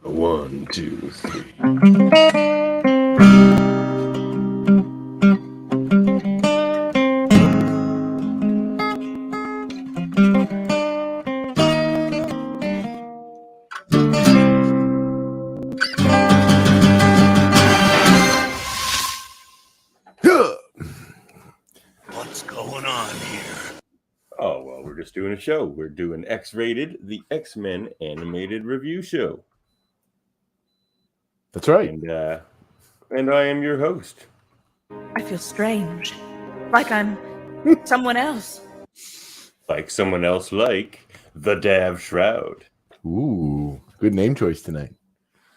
One, two, three. What's going on here? Oh, well, we're just doing a show. We're doing X-Rated, the X-Men animated review show. That's right. And I am your host. I feel strange. Like I'm someone else. Like someone else like the Dav Shroud. Ooh, good name choice tonight.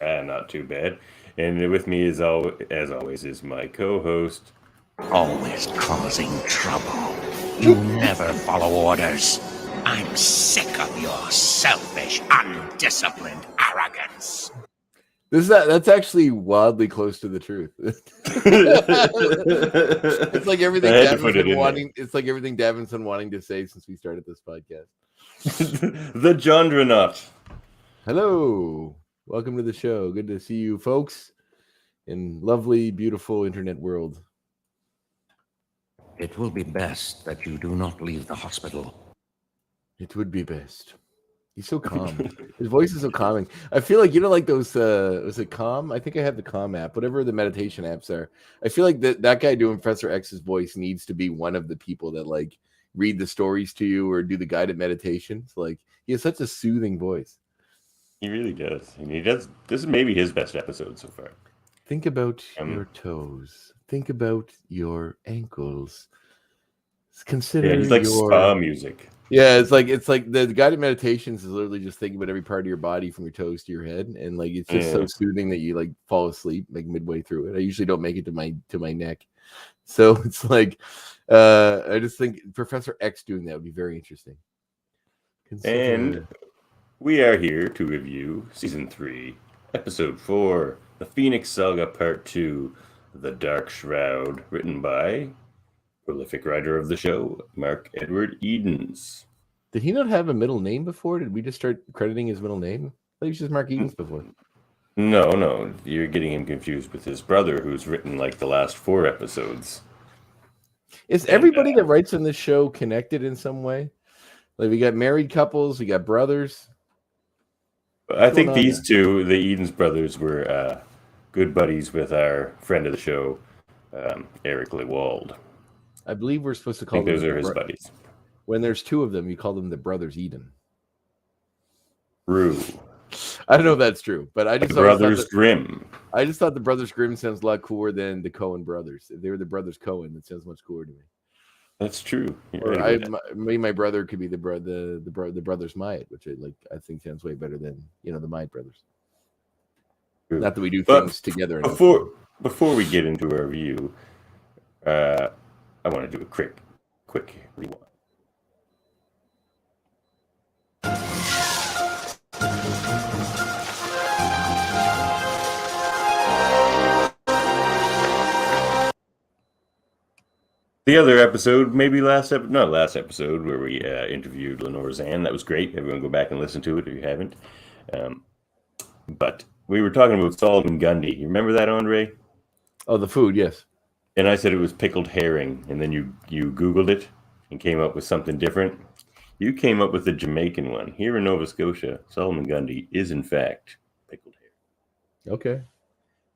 Not too bad. And with me, as always, is my co-host. Always causing trouble. You never follow orders. I'm sick of your selfish, undisciplined arrogance. That's actually wildly close to the truth. It's like everything Davin's been wanting. It's like everything Davin's been wanting to say since we started this podcast. The Jondronaut. Hello, welcome to the show. Good to see you, folks, in lovely, beautiful internet world. It will be best that you do not leave the hospital. It would be best. He's so calm. His voice is so calming. I feel like, like those, was it Calm? I think I have the Calm app, whatever the meditation apps are. I feel like that guy doing Professor X's voice needs to be one of the people that like read the stories to you or do the guided meditations. Like he has such a soothing voice. He really does. And he does. This is maybe his best episode so far. Think about your toes. Think about your ankles. Consider he's like spa music. Yeah, it's like the guided meditations is literally just thinking about every part of your body from your toes to your head, and like it's just so soothing that you like fall asleep like midway through it. I usually don't make it to my neck, so it's like I just think Professor X doing that would be very interesting. And we are here to review Season 3, Episode 4, The Phoenix Saga Part 2, The Dark Shroud, written by prolific writer of the show, Mark Edward Edens. Did he not have a middle name before? Did we just start crediting his middle name? I thought he was just Mark Edens before. No. You're getting him confused with his brother, who's written like the last 4 episodes. Is everybody that writes on this show connected in some way? Like we got married couples, we got brothers. I think these two, the Edens brothers, were good buddies with our friend of the show, Eric Lewald. I believe we're supposed to call them those are his buddies. When there's 2 of them, you call them the brothers Eden. True. I don't know if that's true, but I just the brothers Grimm. I just thought the brothers Grimm sounds a lot cooler than the Coen brothers. If they were the brothers Coen, that sounds much cooler to me. That's true. My brother could be the brothers Myatt, which I think sounds way better than the Myatt brothers. True. Not that we do things together. Before we get into our review, I want to do a quick rewind. The other episode, not last episode, where we interviewed Lenore Zan. That was great. Everyone go back and listen to it if you haven't. But we were talking about Solomon Grundy. You remember that, Andre? Oh, the food, yes. And I said it was pickled herring, and then you Googled it and came up with something different. You came up with the Jamaican one. Here in Nova Scotia, Solomon Grundy is in fact pickled herring. Okay.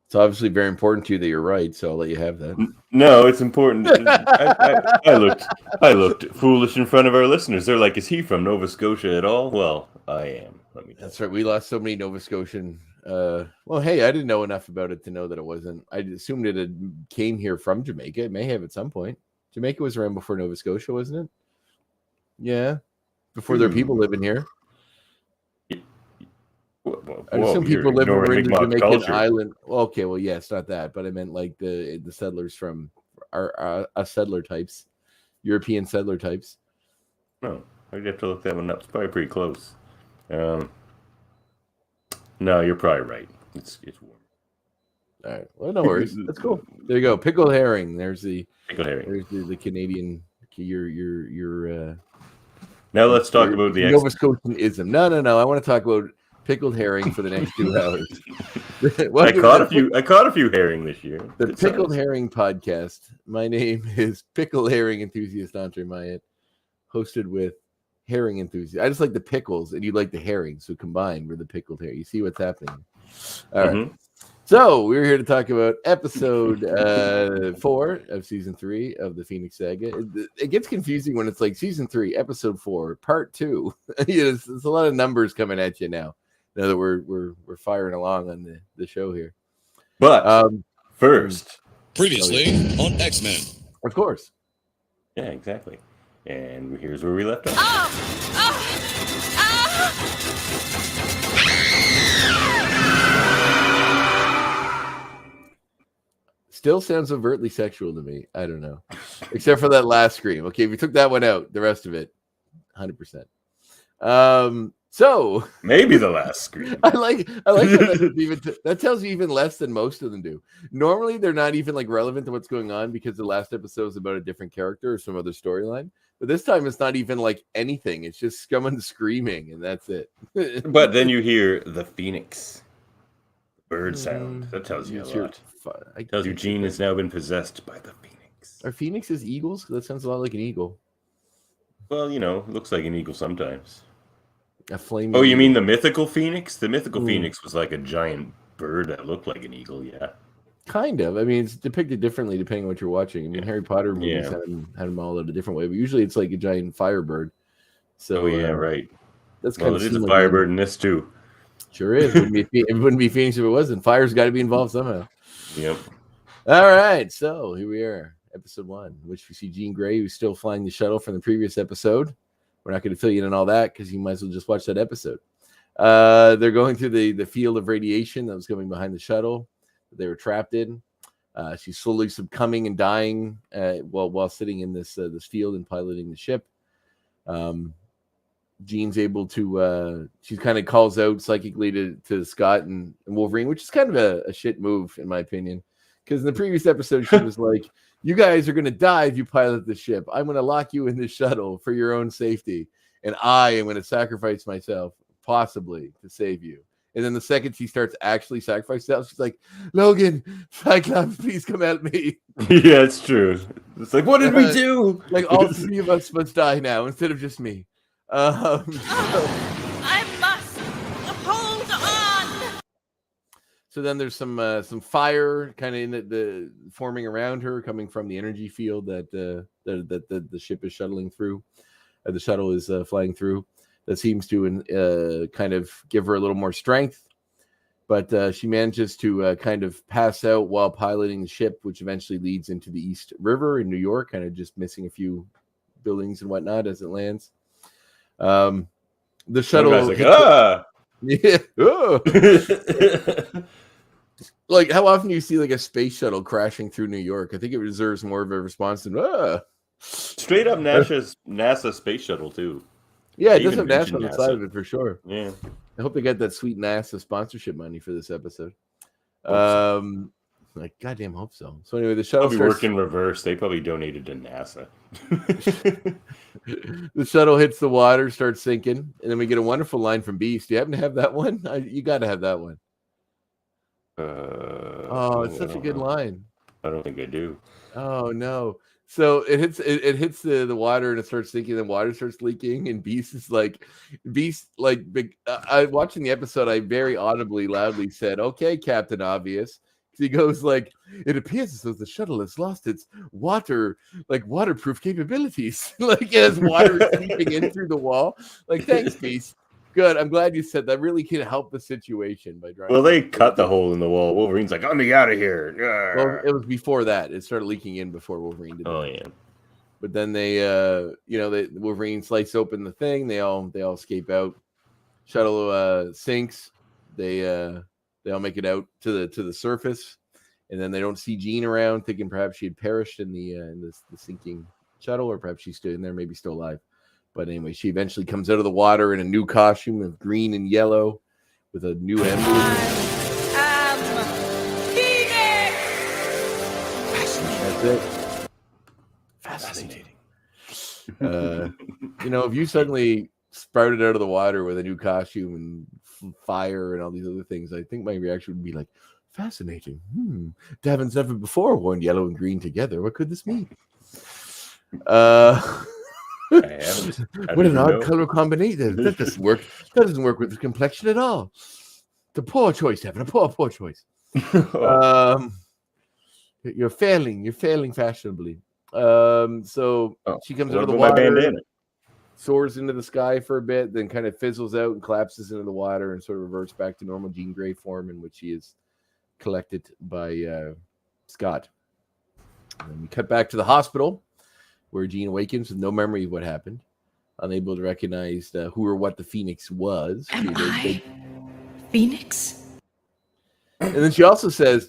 It's obviously very important to you that you're right, so I'll let you have that. No, it's important. I looked foolish in front of our listeners. They're like, is he from Nova Scotia at all? Well, I am. That's right. We lost so many Nova Scotian. Well, hey, I didn't know enough about it to know that it wasn't. I assumed it came here from Jamaica. It may have at some point. Jamaica was around before Nova Scotia, wasn't it? Yeah, before there were people living here. I assume people living in the Jamaican culture. Island. Well, okay, well, yeah, it's not that, but I meant like the settlers from our settler types, European settler types. No, I'd have to look that one up. It's probably pretty close. No, you're probably right. It's warm. All right. Well, no worries. That's cool. There you go. Pickled herring. There's the pickled herring. There's the Canadian. Your. Now let's talk about the Nova Scotianism. No. I want to talk about pickled herring for the next 2 hours. I caught a few herring this year. The Good Pickled size. Herring Podcast. My name is Pickle Herring Enthusiast Andre Myatt, hosted with Herring Enthusiast. I just like the pickles, and you like the herring, so combined, we're the Pickled Herring. You see what's happening? All right. So we're here to talk about episode 4 of season 3 of the Phoenix Saga. It gets confusing when it's like season 3, episode 4, part 2. There's a lot of numbers coming at you now that we're firing along on the show here. But first, previously on X-Men. Of course. Yeah, exactly. And here's where we left off. Still sounds overtly sexual to me. I don't know. Except for that last scream. Okay, if you took that one out, the rest of it, 100%. So maybe the last scream. I like that tells you even less than most of them do. Normally they're not even like relevant to what's going on because the last episode is about a different character or some other storyline. But this time it's not even like anything. It's just someone screaming and that's it. But then you hear the Phoenix bird sound. That tells you a lot. It tells you Jean has now been possessed by the Phoenix. Are phoenixes eagles? That sounds a lot like an eagle. Well, looks like an eagle sometimes. A flaming. Oh, you mean the mythical phoenix? The mythical phoenix was like a giant bird that looked like an eagle, yeah. Kind of. I mean, it's depicted differently depending on what you're watching. I mean, Harry Potter movies had them all out a different way, but usually it's like a giant firebird. So, right. That's kind of it is a firebird in this too. Sure is. It wouldn't be Phoenix if it wasn't. Fire's got to be involved somehow. Yep. All right. So here we are, episode 1, which we see Jean Grey, who's still flying the shuttle from the previous episode. We're not going to fill you in on all that because you might as well just watch that episode. They're going through the field of radiation that was coming behind the shuttle that they were trapped in. She's slowly succumbing and dying while sitting in this field and piloting the ship. Jean's able to she kind of calls out psychically to Scott and Wolverine, which is kind of a shit move in my opinion, because in the previous episode she was like, you guys are going to die if you pilot the ship. I'm going to lock you in the shuttle for your own safety, and I am going to sacrifice myself possibly to save you. And then the second she starts actually sacrificing herself, she's like, Logan, Cyclops, please come help me. Yeah, it's true. It's like, what did we do? Like all 3 of us must die now instead of just me. I must hold on. So then there's some fire kind of in the forming around her, coming from the energy field that the ship is shuttling through. The shuttle is flying through. That seems to kind of give her a little more strength, but she manages to kind of pass out while piloting the ship, which eventually leads into the East River in New York, kind of just missing a few buildings and whatnot as it lands. The shuttle yeah. Oh. Like, how often do you see like a space shuttle crashing through New York? I think it deserves more of a response than straight up NASA space shuttle too. Yeah, it does have NASA on the side of it for sure. Yeah, I hope they get that sweet NASA sponsorship money for this episode. Like, goddamn, hope so. So anyway, the shuttle work in reverse. They probably donated to NASA. The shuttle hits the water, starts sinking, and then we get a wonderful line from Beast. Do you happen to have that one? You got to have that one. It's such a good line. I don't think I do. Oh no! So it hits the water and it starts sinking. The water starts leaking, and Beast watching the episode. I very audibly, loudly said, "Okay, Captain Obvious." He goes like, it appears as though the shuttle has lost its waterproof capabilities. Like it has water seeping in through the wall. Like, thanks, Beast. Good. I'm glad you said that. Really can help the situation by driving. Well, they cut the hole in the wall. Wolverine's like, "Let me out of here." Well, it was before that. It started leaking in before Wolverine did. Oh yeah. But then they, Wolverine slices open the thing. They all escape out. Shuttle sinks. They all make it out to the surface, and then they don't see Jean around, thinking perhaps she had perished in the sinking shuttle, or perhaps she's still in there, maybe still alive. But anyway, she eventually comes out of the water in a new costume of green and yellow with a new emblem. I am Phoenix. That's it. Fascinating. If you suddenly sprouted out of the water with a new costume and fire and all these other things, I think my reaction would be like, fascinating. Davin's never before worn yellow and green together. What could this mean? I haven't. What an odd color combination. That doesn't work. That doesn't work with the complexion at all. The poor choice, Davin. A poor choice. You're failing fashionably. So she comes out of the water, soars into the sky for a bit, then kind of fizzles out and collapses into the water and sort of reverts back to normal Jean Grey form, in which she is collected by Scott. And then we cut back to the hospital, where Jean awakens with no memory of what happened, unable to recognize who or what the Phoenix was. Am I Phoenix? And then she also says,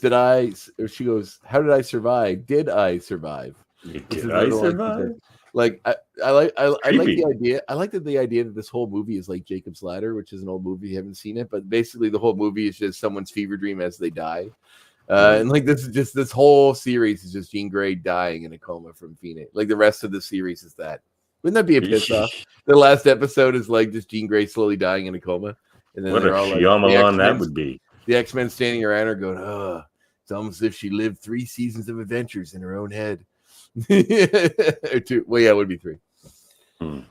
she goes, how did I survive? Did I survive? Did I survive? Like, I like the idea. I like the idea that this whole movie is like Jacob's Ladder, which is an old movie. You haven't seen it, but basically the whole movie is just someone's fever dream as they die. And like this whole series is just Jean Grey dying in a coma from Phoenix. Like the rest of the series is that. Wouldn't that be a piss off? The last episode is like just Jean Grey slowly dying in a coma. And then what a Shyamalan that would be. The X-Men standing around her going, it's almost as if she lived 3 seasons of adventures in her own head. Or 2. Well, yeah, it would be 3. That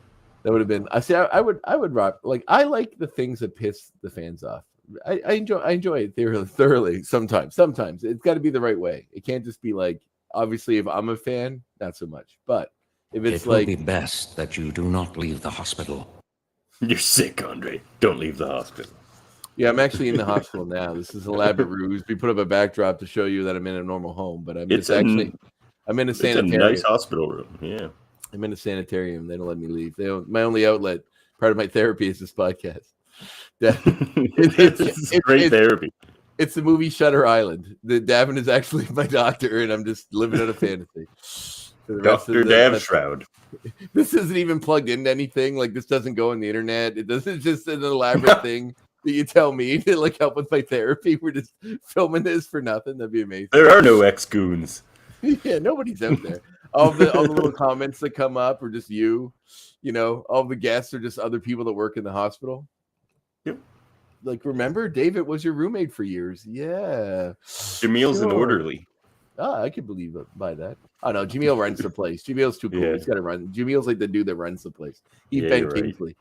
would have been. I would rock. Like, I like the things that piss the fans off. I enjoy it thoroughly. Sometimes it's got to be the right way. It can't just be like, obviously, if I'm a fan, not so much. But if it's it will be best that you do not leave the hospital. You're sick, Andre. Don't leave the hospital. Yeah, I'm actually in the hospital now. This is an elaborate ruse. We put up a backdrop to show you that I'm in a normal home, but I'm in a sanitarium. It's a nice hospital room. Yeah, I'm in a sanitarium. They don't let me leave. My only outlet, part of my therapy, is this podcast. It's great therapy. It's the movie Shutter Island. Davin is actually my doctor, and I'm just living out a fantasy. Dr. Dav Shroud. This isn't even plugged into anything. Like, this doesn't go on the internet. It doesn't. It's just an elaborate thing that you tell me to like help with my therapy. We're just filming this for nothing. That'd be amazing. There are no ex-goons. Yeah, nobody's out there. All the little comments that come up are just you. You know, all the guests are just other people that work in the hospital. Yep. Like, remember, David was your roommate for years. Yeah. Jamil's an orderly. Oh, I could believe it by that. Oh no, Jamil runs the place. Jamil's too cool. Yeah. He's got to run. Jamil's like the dude that runs the place. He's Ben Kingsley.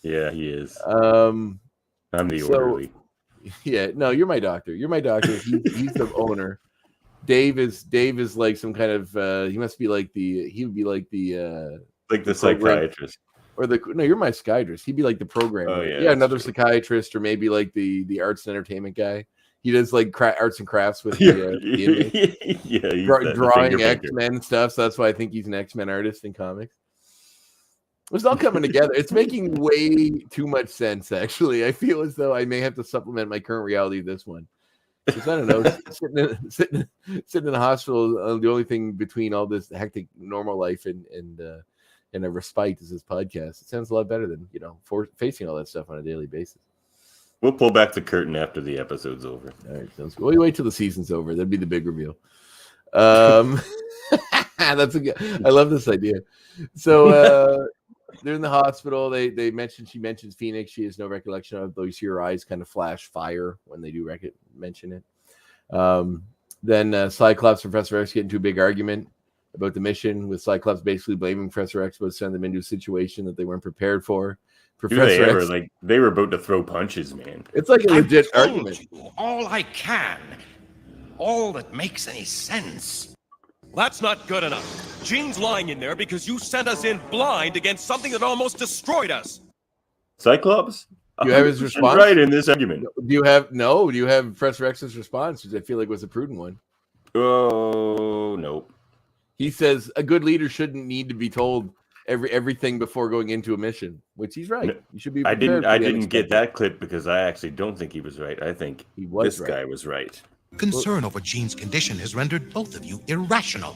Right. Yeah, he is. I'm the orderly. Yeah, no, you're my doctor. You're my doctor. He's the owner. Dave is like some kind of he must be like the psychiatrist. Or you're my psychiatrist. He'd be like the programmer. Oh, yeah, another psychiatrist, or maybe like the arts and entertainment guy. He does like arts and crafts with the drawing X-Men stuff. So that's why I think he's an X-Men artist in comics. It's all coming together. It's making way too much sense, actually. I feel as though I may have to supplement my current reality with this one. Because I don't know, sitting in the hospital, the only thing between all this hectic normal life and a respite is this podcast. It sounds a lot better than, facing all that stuff on a daily basis. We'll pull back the curtain after the episode's over. All right, sounds good. We wait till the season's over. That'd be the big reveal. That's I love this idea. So they're in the hospital. She mentions Phoenix. She has no recollection of, though you see her eyes kind of flash fire when they do mention it. Then Cyclops and Professor X get into a big argument about the mission, with Cyclops basically blaming Professor X about sending them into a situation that they weren't prepared for. Professor X, like, they were about to throw punches, man. It's like a legit argument. All I can. All that makes any sense. That's not good enough. Jean's lying in there because you sent us in blind against something that almost destroyed us. Cyclops? Do you have his response? Right in this argument. Do you have Professor X's response, which I feel like was a prudent one? Oh, no. He says a good leader shouldn't need to be told everything before going into a mission, which he's right. No, you should be prepared. I didn't get that clip because I actually don't think he was right. I think this guy was right. Concern over Jean's condition has rendered both of you irrational.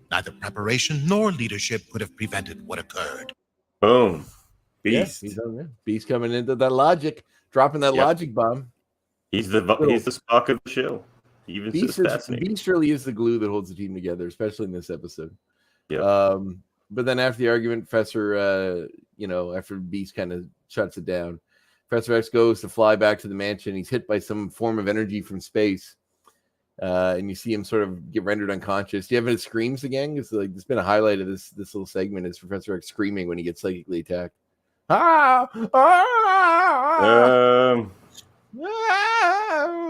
Neither preparation nor leadership could have prevented what occurred. Boom. Beast. Yeah, Beast coming into that logic, dropping that logic bomb. He's the Spock of the show. Even Beast really is the glue that holds the team together, especially in this episode. Yeah. But then after the argument, Professor, after Beast kind of shuts it down, Professor X goes to fly back to the mansion. He's hit by some form of energy from space. And you see him sort of get rendered unconscious. Do you have any screams again? Because like it's been a highlight of this little segment is Professor X screaming when he gets psychically attacked. Ah! Ah!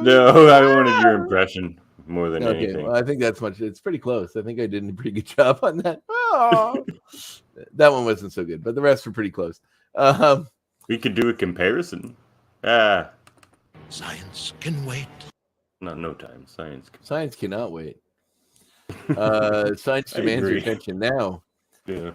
No, I wanted your impression more than anything. Well, I think that's much. It's pretty close. I think I did a pretty good job on that. Oh. That one wasn't so good, but the rest were pretty close. We could do a comparison. Science can wait. No time. Science cannot wait. Science demands your attention now. Yeah.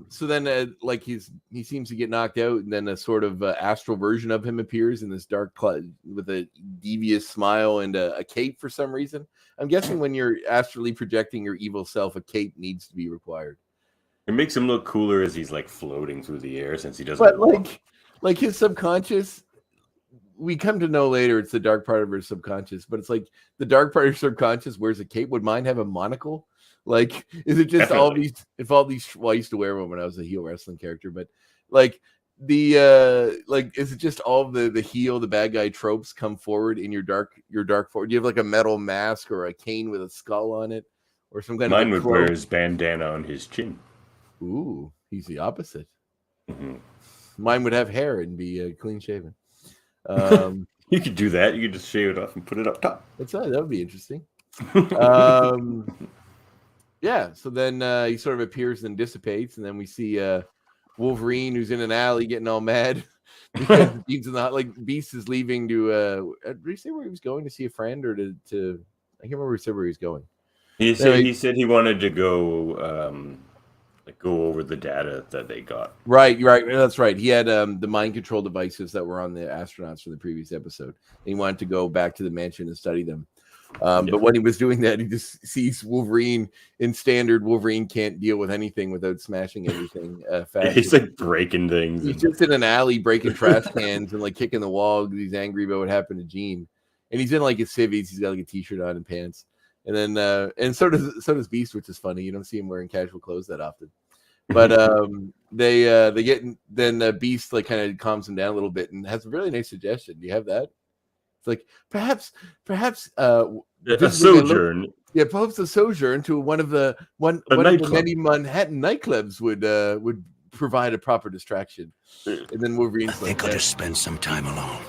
So then, like he seems to get knocked out, and then a sort of astral version of him appears in this dark with a devious smile and a cape for some reason. I'm guessing when you're astrally projecting your evil self, a cape needs to be required. It makes him look cooler as he's like floating through the air since he doesn't. But like his subconscious, we come to know later it's the dark part of her subconscious. But it's like the dark part of her subconscious wears a cape. Would mine have a monocle? Like, is it just all these? If all these, well, I used to wear one when I was a heel wrestling character, but like is it just all the heel, the bad guy tropes come forward in your dark forward? Do you have like a metal mask or a cane with a skull on it, or some kind Mine of? Would wear his bandana on his chin. Ooh, he's the opposite. Mm-hmm. Mine would have hair and be clean shaven. You could do that. You could just shave it off and put it up top. That would be interesting. Yeah, so then he sort of appears and dissipates, and then we see Wolverine, who's in an alley getting all mad because Beast's in the Beast is leaving to. Did he say where he was going to see a friend or to? I can't remember where he was going. He said he wanted to go go over the data that they got. Right. That's right. He had the mind control devices that were on the astronauts from the previous episode. And he wanted to go back to the mansion and study them. But when he was doing that, he just sees Wolverine in standard. Wolverine can't deal with anything without smashing everything fast. He's like breaking things. He's just in an alley breaking trash cans and like kicking the wall because he's angry about what happened to Jean. And he's in like his civvies. He's got like a t-shirt on and pants. And then and so does Beast, which is funny. You don't see him wearing casual clothes that often. But they get then Beast like kind of calms him down a little bit and has a really nice suggestion. Do you have that? It's like perhaps a sojourn. Perhaps a sojourn to one of the many Manhattan nightclubs would provide a proper distraction. And then Wolverine's I think I'll just spend some time alone.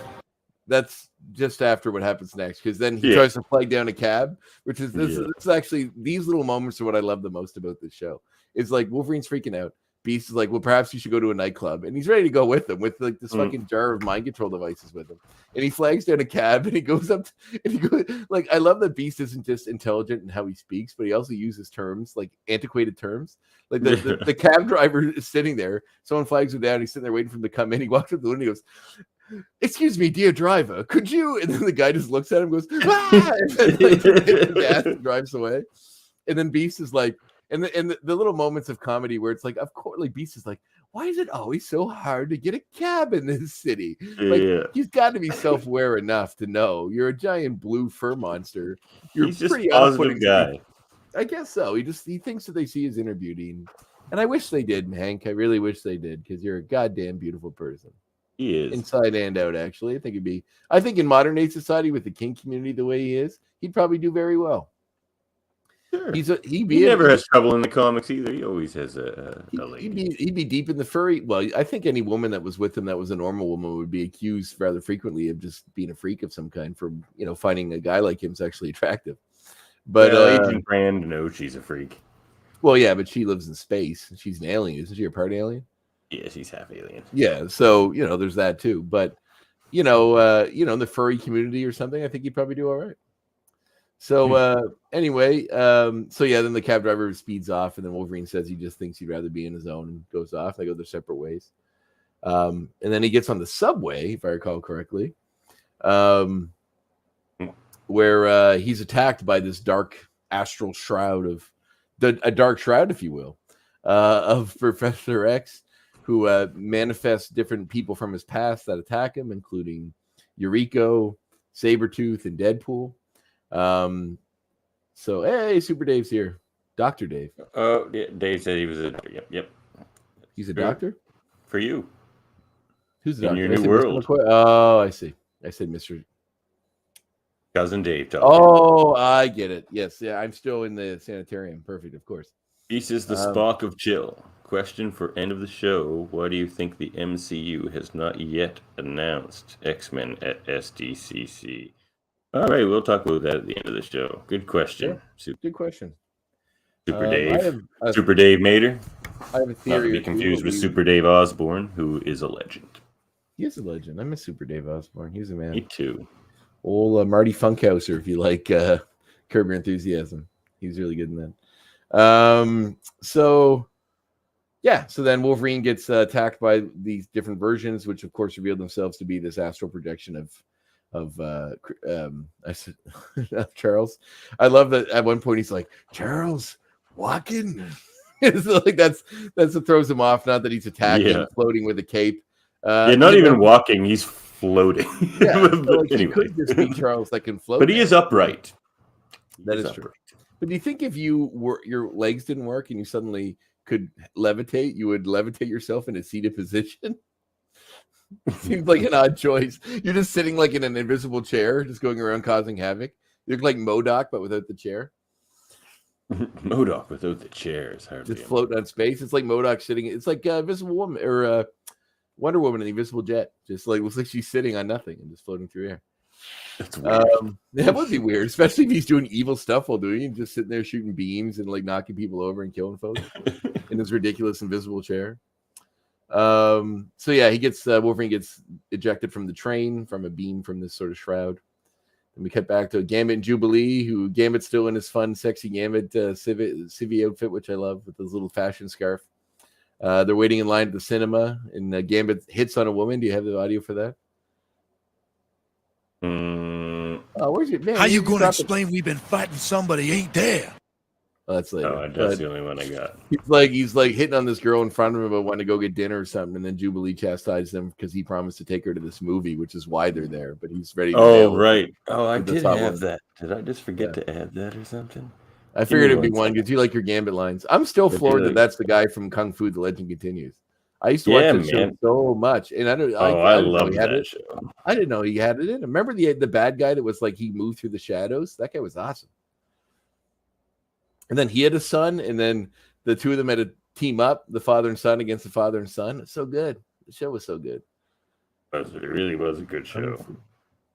That's just after what happens next, because then he tries to flag down a cab, which is this is actually, these little moments are what I love the most about this show. It's like Wolverine's freaking out. Beast is like, well, perhaps you should go to a nightclub, and he's ready to go with them with like this fucking jar of mind control devices with him. And he flags down a cab, and he goes up and he goes like, I love that Beast isn't just intelligent in how he speaks, but he also uses terms like antiquated terms. Like the cab driver is sitting there, someone flags him down, he's sitting there waiting for him to come in. He walks up the window, and he goes, "Excuse me, dear driver, could you?" And then the guy just looks at him, and goes, "Ah!" And then, like, hits the gas and drives away. And then Beast is like, and the little moments of comedy where it's like, of course, like Beast is like, why is it always so hard to get a cab in this city? Like, he's got to be self-aware enough to know you're a giant blue fur monster. You're he's just pretty a positive guy. I guess so. He thinks that they see his inner beauty, and I wish they did, Hank. I really wish they did, because you're a goddamn beautiful person. He is inside and out. Actually, I think in modern day society with the kink community the way he is, he'd probably do very well. Sure. He never has trouble in the comics either. He always has a lady. He'd be deep in the furry. Well, I think any woman that was with him that was a normal woman would be accused rather frequently of just being a freak of some kind for finding a guy like him sexually attractive. But Agent Brand knows she's a freak. Well, yeah, but she lives in space. She's an alien, isn't she? A part alien? Yeah, she's half alien. Yeah, so there's that too. But in the furry community or something, I think he'd probably do all right. So anyway, then the cab driver speeds off, and then Wolverine says he just thinks he'd rather be in his own and goes off. They go their separate ways. And then he gets on the subway, if I recall correctly, where he's attacked by this dark astral shroud a dark shroud, if you will, of Professor X, who manifests different people from his past that attack him, including Yuriko, Sabretooth, and Deadpool. So hey, Super Dave's here. Dr. Dave. Oh, yeah, Dave said he was a doctor. Yep. He's a doctor? For you. Who's the In doctor? your I new said Mr. world. McCoy. Oh, I see. I said Mr. Cousin Dave talking. Oh, I get it. Yes, yeah. I'm still in the sanitarium. Perfect, of course. This is the Spock of Chill. Question for end of the show. Why do you think the MCU has not yet announced X-Men at SDCC? All right, we'll talk about that at the end of the show. Good question. Good question. Super I Dave. have Super Dave Mater. I have a Not to theory. be confused with Super Dave Osborne, who is a legend. He is a legend. I miss Super Dave Osborne. He's a man. Me too. Old Marty Funkhauser, if you like Curb Your Enthusiasm. He's really good in that. So then Wolverine gets attacked by these different versions, which of course revealed themselves to be this astral projection of Charles. I love that at one point he's like, Charles walking. It's like that's what throws him off. Not that he's attacking, floating with a cape. Not even walking, he's floating. Yeah, so like anyway. he could just be Charles that can float. But he is upright. That is true. But do you think if your legs didn't work and you suddenly could levitate, you would levitate yourself in a seated position? Seems like an odd choice. You're just sitting like in an invisible chair, just going around causing havoc. You look like MODOK, but without the chair. MODOK without the chair is hard. Just floating on space. It's like MODOK sitting. It's like Invisible Woman or Wonder Woman in the Invisible Jet. Just like looks like she's sitting on nothing and just floating through air. That's weird. That would be weird, especially if he's doing evil stuff while doing it, just sitting there shooting beams and like knocking people over and killing folks in this ridiculous invisible chair. So yeah, he gets Wolverine gets ejected from the train from a beam from this sort of shroud. And we cut back to Gambit and Jubilee, who Gambit's still in his fun, sexy Gambit civvy outfit, which I love, with his little fashion scarf. They're waiting in line at the cinema, and Gambit hits on a woman. Do you have the audio for that? Oh, where's your man? How you going to explain we've been fighting somebody ain't there? Oh, that's later. Oh, that's the only one I got. He's like hitting on this girl in front of him, but wanting to go get dinner or something, and then Jubilee chastises him because he promised to take her to this movie, which is why they're there. But he's ready. Oh, right. Oh, I did have one. that. Did I just forget to add that or something? I figured it'd be one because you like your Gambit lines. I'm still floored that that's the guy from Kung Fu: The Legend Continues. I used to watch that show so much, and I love that show. I didn't know he had it in. Remember the bad guy that was like he moved through the shadows? That guy was awesome. And then he had a son, and then the two of them had to team up, the father and son against the father and son. It's so good. The show was so good. It really was a good show.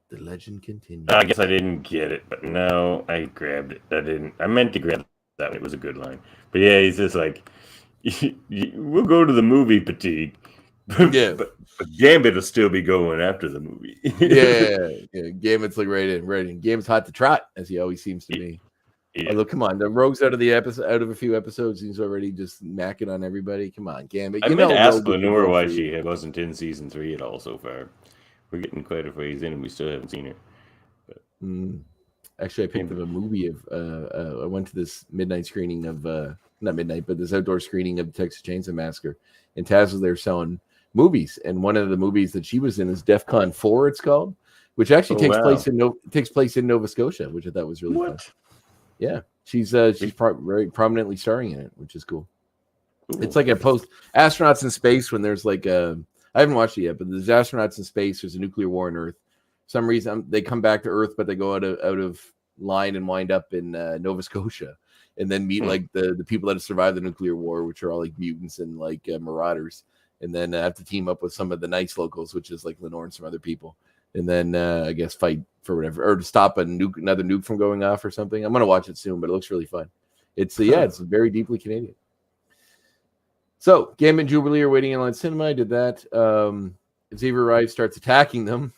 The Legend Continues. I guess I didn't get it, but no, I grabbed it. I meant to grab that. It was a good line. But yeah, he's just like, we'll go to the movie, Petit. Yeah. but Gambit will still be going after the movie. yeah. Gambit's like right in. Gambit's hot to trot, as he always seems to be. Yeah. Although, come on, the Rogue's out of a few episodes. He's already just macking on everybody. Come on, Gambit. I meant to ask Lenore why she wasn't in season 3 at all so far. We're getting quite a ways in, and we still haven't seen her. But... Actually, I picked up a movie of. I went to this midnight screening of not midnight, but this outdoor screening of Texas Chainsaw Massacre, and Taz was there selling movies, and one of the movies that she was in is DEFCON 4. It's called, which actually takes place in Nova Scotia, which I thought was really fun. Yeah, she's very prominently starring in it, which is cool. Ooh. It's like a post astronauts in space when there's like I haven't watched it yet, but there's astronauts in space. There's a nuclear war on Earth. For some reason they come back to Earth, but they go out of line and wind up in Nova Scotia, and then meet like the people that have survived the nuclear war, which are all like mutants and like marauders, and then have to team up with some of the nice locals, which is like Lenore and some other people. And then I guess fight for whatever, or to stop another nuke from going off or something. I'm gonna watch it soon, but it looks really fun. It's very deeply Canadian. So Gambit and Jubilee are waiting in line cinema. I did that. Xavier arrives, starts attacking them.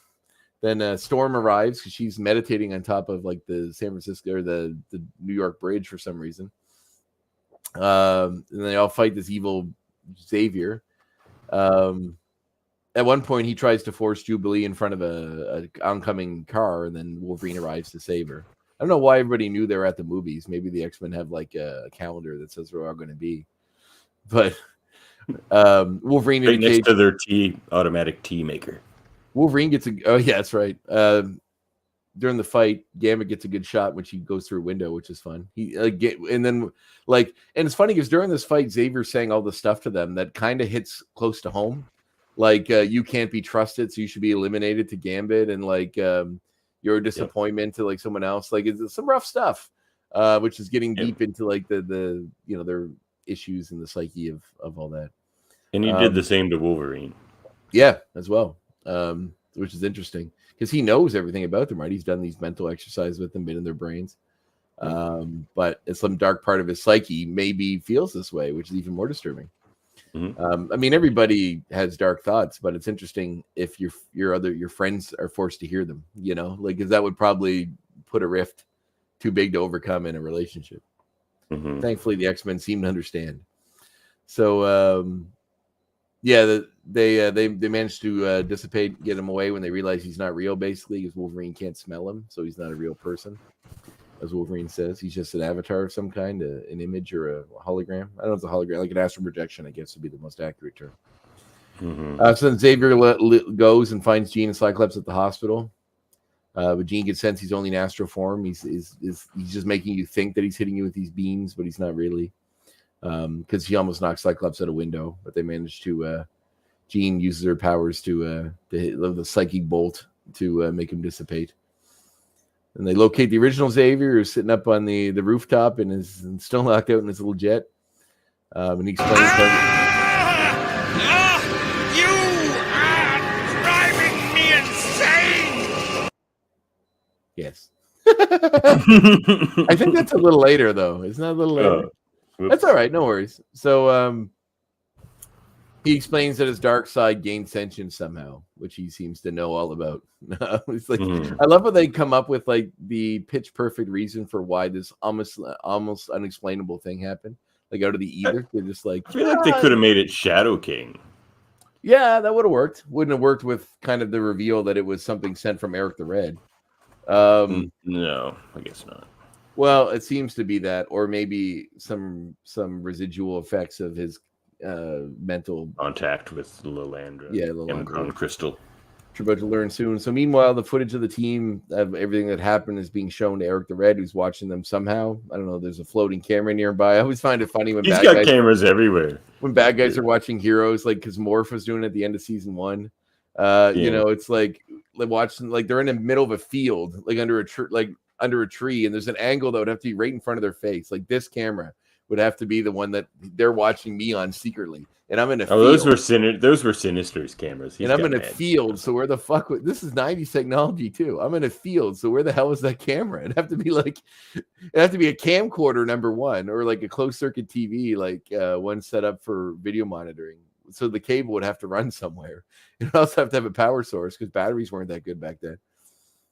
Then Storm arrives because she's meditating on top of like the San Francisco or the New York Bridge for some reason. And they all fight this evil Xavier. At one point, he tries to force Jubilee in front of a oncoming car, and then Wolverine arrives to save her. I don't know why everybody knew they were at the movies. Maybe the X-Men have like a calendar that says where we're all going to be. But Wolverine right next to their automatic tea maker. Wolverine gets that's right. During the fight, Gambit gets a good shot when she goes through a window, which is fun. And it's funny because during this fight, Xavier's saying all the stuff to them that kind of hits close to home. like you can't be trusted, so you should be eliminated to Gambit, and like you're a disappointment to like someone else. Like it's some rough stuff, which is getting deep into like the their issues in the psyche of all that. And he did the same to Wolverine. Yeah, as well, which is interesting because he knows everything about them, right? He's done these mental exercises with them, been in their brains. But it's some dark part of his psyche maybe feels this way, which is even more disturbing. I mean, everybody has dark thoughts, but it's interesting if your friends are forced to hear them, like, because that would probably put a rift too big to overcome in a relationship. Thankfully, the X-Men seem to understand. So, they managed to dissipate, get him away when they realize he's not real, basically, because Wolverine can't smell him, so he's not a real person. As Wolverine says, he's just an avatar of some kind, an image or a hologram. I don't know if it's a hologram, like an astral projection, I guess would be the most accurate term. So then Xavier goes and finds Jean and Cyclops at the hospital. But Jean gets sense he's only in astral form. He's just making you think that he's hitting you with these beams, but he's not really. Because he almost knocks Cyclops out a window, but they managed to. Jean uses her powers to hit the psychic bolt to make him dissipate. And they locate the original Xavier, who's sitting up on the rooftop and is still knocked out in his little jet. And he explains you are driving me insane! Yes. I think that's a little later, though. It's not a little later. That's all right. No worries. So he explains that his dark side gained sentience somehow, which he seems to know all about. It's like I love how they come up with like the pitch perfect reason for why this almost unexplainable thing happened. Like out of the ether, they're just like, I feel like they could have made it Shadow King. Yeah, that would have worked. Wouldn't have worked with kind of the reveal that it was something sent from Eric the Red. No, I guess not. Well, it seems to be that, or maybe some residual effects of his mental contact with Lilandra. Yeah, Lilandra. Crystal. Which we're about to learn soon. So meanwhile, the footage of the team of everything that happened is being shown to Eric the Red, who's watching them somehow. I don't know. There's a floating camera nearby. I always find it funny when he's got cameras everywhere. When bad guys are watching heroes, like because Morph was doing it at the end of season 1. It's like watching, like they're in the middle of a field, like under a tree, and there's an angle that would have to be right in front of their face. Like this camera would have to be the one that they're watching me on secretly, and I'm in a field. Those were Sinister's cameras. And I'm in a field, so where the fuck this is 90s technology too. I'm in a field, so where the hell is that camera? It'd have to be a camcorder number 1, or like a closed circuit TV, like one set up for video monitoring. So the cable would have to run somewhere. It would also have to have a power source because batteries weren't that good back then.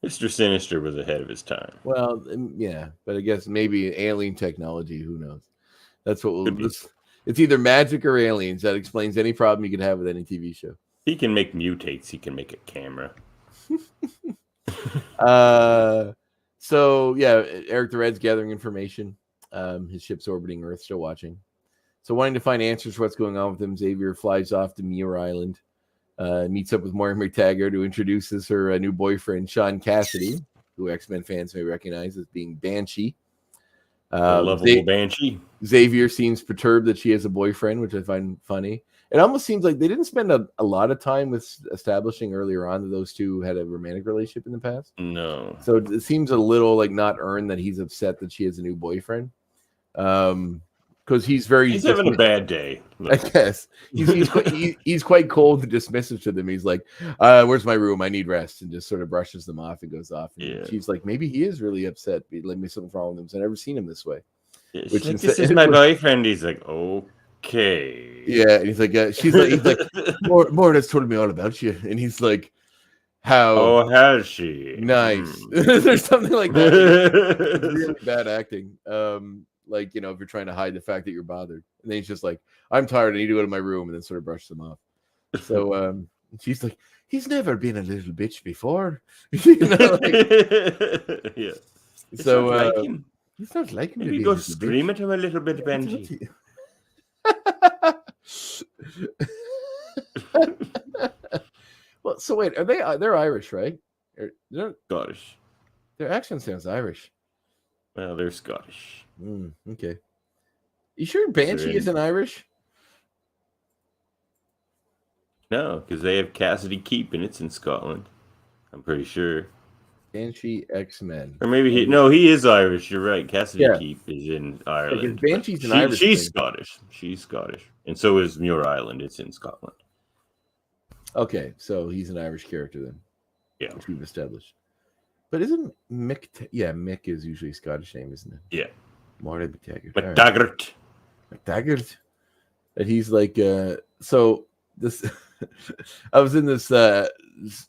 Mr. Sinister was ahead of his time. Well, yeah, but I guess maybe alien technology. Who knows? That's what it's either magic or aliens. That explains any problem you could have with any TV show. He can make mutates. He can make a camera. So yeah, Eric the Red's gathering information. His ship's orbiting Earth, still watching. So wanting to find answers for what's going on with him, Xavier flies off to Muir Island, meets up with Maureen McTaggart, who introduces her new boyfriend, Sean Cassidy, who X-Men fans may recognize as being Banshee. Lovable Banshee. Xavier seems perturbed that she has a boyfriend, which I find funny. It almost seems like they didn't spend a lot of time with establishing earlier on that those two had a romantic relationship in the past. No. So it seems a little like not earned that he's upset that she has a new boyfriend. Because he's having a bad day. Look. I guess he's quite cold and dismissive to them. He's like, "Where's my room? I need rest," and just sort of brushes them off and goes off. And she's like, "Maybe he is really upset. Like, maybe something's wrong with him. I've never seen him this way." Yeah, this is my boyfriend. He's like, "Okay." Yeah, and he's like, he's like, Maura has told me all about you, and he's like, "How? Oh, has she? Nice." There's something like that. It's really bad acting. Like, if you're trying to hide the fact that you're bothered. And then he's just like, "I'm tired. I need to go to my room," and then sort of brush them off. So she's like, "He's never been a little bitch before." Yeah. So he's not like him. Maybe go scream at him a little bit, Benji. Well, so wait, they're Irish, right? Scottish. Their accent sounds Irish. Well, they're Scottish. Okay. You sure Banshee isn't Irish? No, because they have Cassidy Keep, and it's in Scotland. I'm pretty sure. Banshee X-Men. Or maybe he is Irish. You're right. Cassidy Yeah. Keep is in Ireland. Banshee's an Irish She's thing. Scottish. She's Scottish. And so is Muir Island. It's in Scotland. Okay, so he's an Irish character then. Yeah. Which we've established. But isn't Mick... Mick is usually a Scottish name, isn't it? Yeah. Marty McTaggart. McTaggart. McTaggart. And he's like... so this... I was in this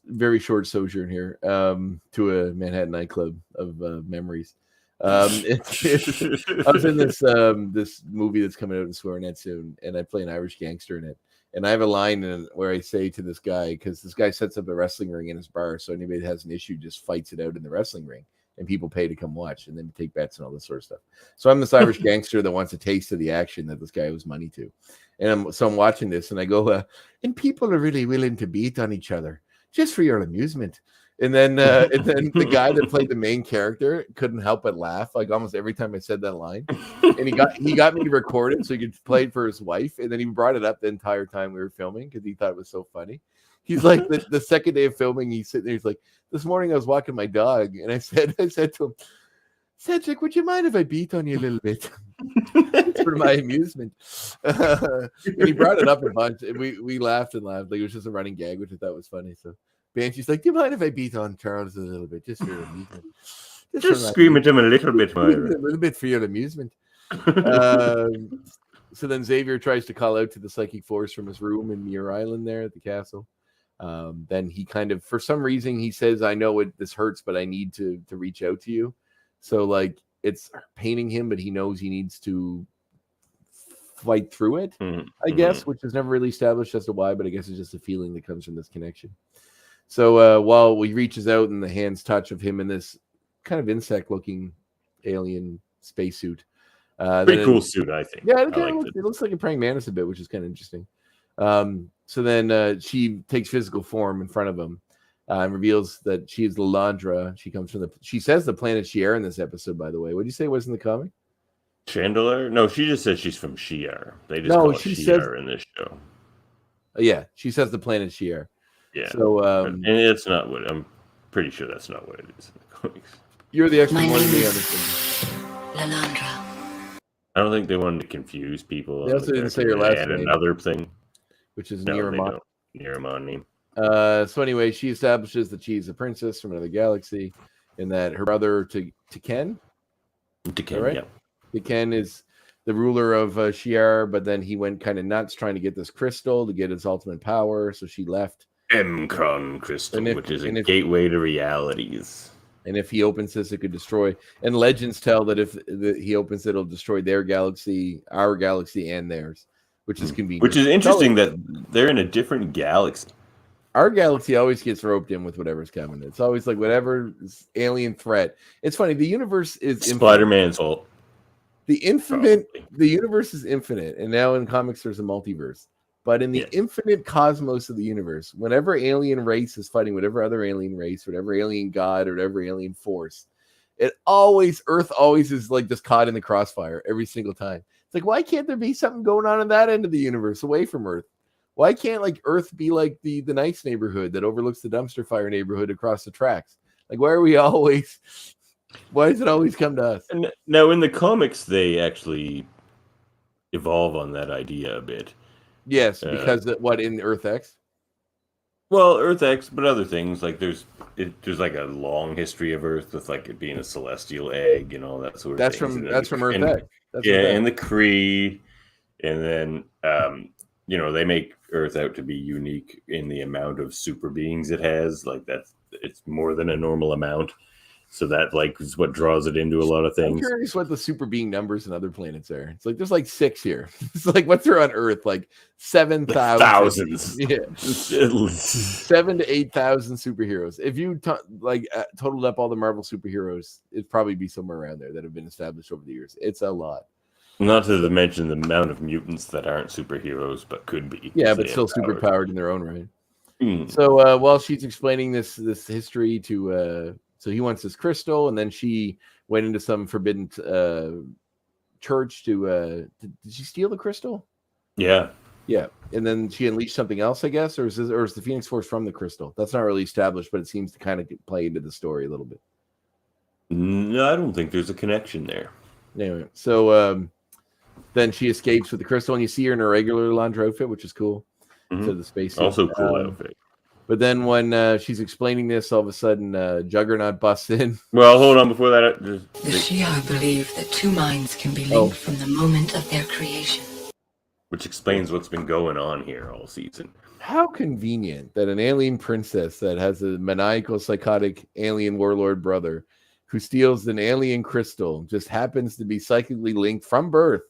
very short sojourn here to a Manhattan nightclub of memories. I was in this this movie that's coming out in Swearnet soon, and I play an Irish gangster in it. And I have a line where I say to this guy, because this guy sets up a wrestling ring in his bar, so anybody that has an issue just fights it out in the wrestling ring, and people pay to come watch, and then take bets and all this sort of stuff. So I'm this Irish gangster that wants a taste of the action that this guy owes money to. And I'm watching this, and I go, and people are really willing to beat on each other just for your amusement. And then the guy that played the main character couldn't help but laugh, like almost every time I said that line. And he got me to record it so he could play it for his wife. And then he brought it up the entire time we were filming because he thought it was so funny. He's like, the second day of filming, he's sitting there, he's like, this morning I was walking my dog, and I said to him, Cedric, would you mind if I beat on you a little bit? For my amusement. And he brought it up a bunch, and we laughed and laughed. Like, it was just a running gag, which I thought was funny. So Banshee's like, do you mind if I beat on Charles a little bit? Just for your amusement. Just scream at him a little bit, Myra. A little bit for your amusement. So then Xavier tries to call out to the psychic force from his room in Muir Island there at the castle. Then he kind of, for some reason, he says, I know this hurts, but I need to reach out to you. So, like, it's paining him, but he knows he needs to fight through it, I guess, which is never really established as to why, but I guess it's just a feeling that comes from this connection. So while he reaches out and the hands touch of him in this kind of insect-looking alien spacesuit. Pretty cool suit, I think. Yeah, it looks like a praying mantis a bit, which is kind of interesting. So then she takes physical form in front of him. And reveals that she is Lalandra. She comes from she says the planet Shi'ar in this episode, by the way. What did you say was in the comic? Chandelier? No, she just says she's from Shi'ar. They just call it Shi'ar in this show. Yeah, she says the planet Shi'ar. Yeah. So, and it's not what I'm pretty sure that's not what it is in the comics. You're the expert more than me on this thing. Lalandra. I don't think they wanted to confuse people. They also didn't say your last name. Another thing, which is Niramon. Niramon name. So anyway, she establishes that she's a princess from another galaxy, and that her brother Tiken, right? Yeah. Tiken is the ruler of Shi'ar, but then he went kind of nuts trying to get this crystal to get his ultimate power. So she left Mkron crystal, which is a gateway to realities. And if he opens this, it could destroy. And legends tell that if he opens it, it'll destroy their galaxy, our galaxy, and theirs, which is convenient. Which is interesting that they're in a different galaxy. Our galaxy always gets roped in with whatever's coming. It's always like whatever alien threat. It's funny. The universe is Spider-Man's fault. The universe is infinite, and now in comics there's a multiverse. But in the infinite cosmos of the universe, whenever alien race is fighting whatever other alien race, whatever alien god, or whatever alien force, Earth always is like just caught in the crossfire every single time. It's like, why can't there be something going on that end of the universe away from Earth? Why can't like Earth be like the nice neighborhood that overlooks the dumpster fire neighborhood across the tracks? Like, why does it always come to us? And now in the comics, they actually evolve on that idea a bit. Yes, because in Earth X? Well, Earth X, but other things like there's like a long history of Earth with like it being a celestial egg and all that sort of thing. That's from Earth X. And the Kree, and then they make Earth out to be unique in the amount of super beings it has. Like it's more than a normal amount. So that like is what draws it into a lot of things. I'm curious what the super being numbers in other planets are. It's like there's like 6 here. It's like what's there on Earth? Like 7,000. Thousands. Yeah. 7,000 to 8,000 superheroes. If you totaled up all the Marvel superheroes, it'd probably be somewhere around there that have been established over the years. It's a lot. Not to mention the amount of mutants that aren't superheroes but could be. Yeah, but still super powered in their own right. So while she's explaining this history to so he wants this crystal, and then she went into some forbidden church to did she steal the crystal? Yeah. Yeah, and then she unleashed something else, I guess, or is the Phoenix Force from the crystal? That's not really established, but it seems to kind of play into the story a little bit. No, I don't think there's a connection there. Anyway, so then she escapes with the crystal, and you see her in her regular Landra outfit, which is cool. To the space suit. Also cool outfit. But then when she's explaining this, all of a sudden Juggernaut busts in. Well, hold on. Before that, The Shi'ar believe that two minds can be linked from the moment of their creation. Which explains what's been going on here all season. How convenient that an alien princess that has a maniacal, psychotic alien warlord brother who steals an alien crystal just happens to be psychically linked from birth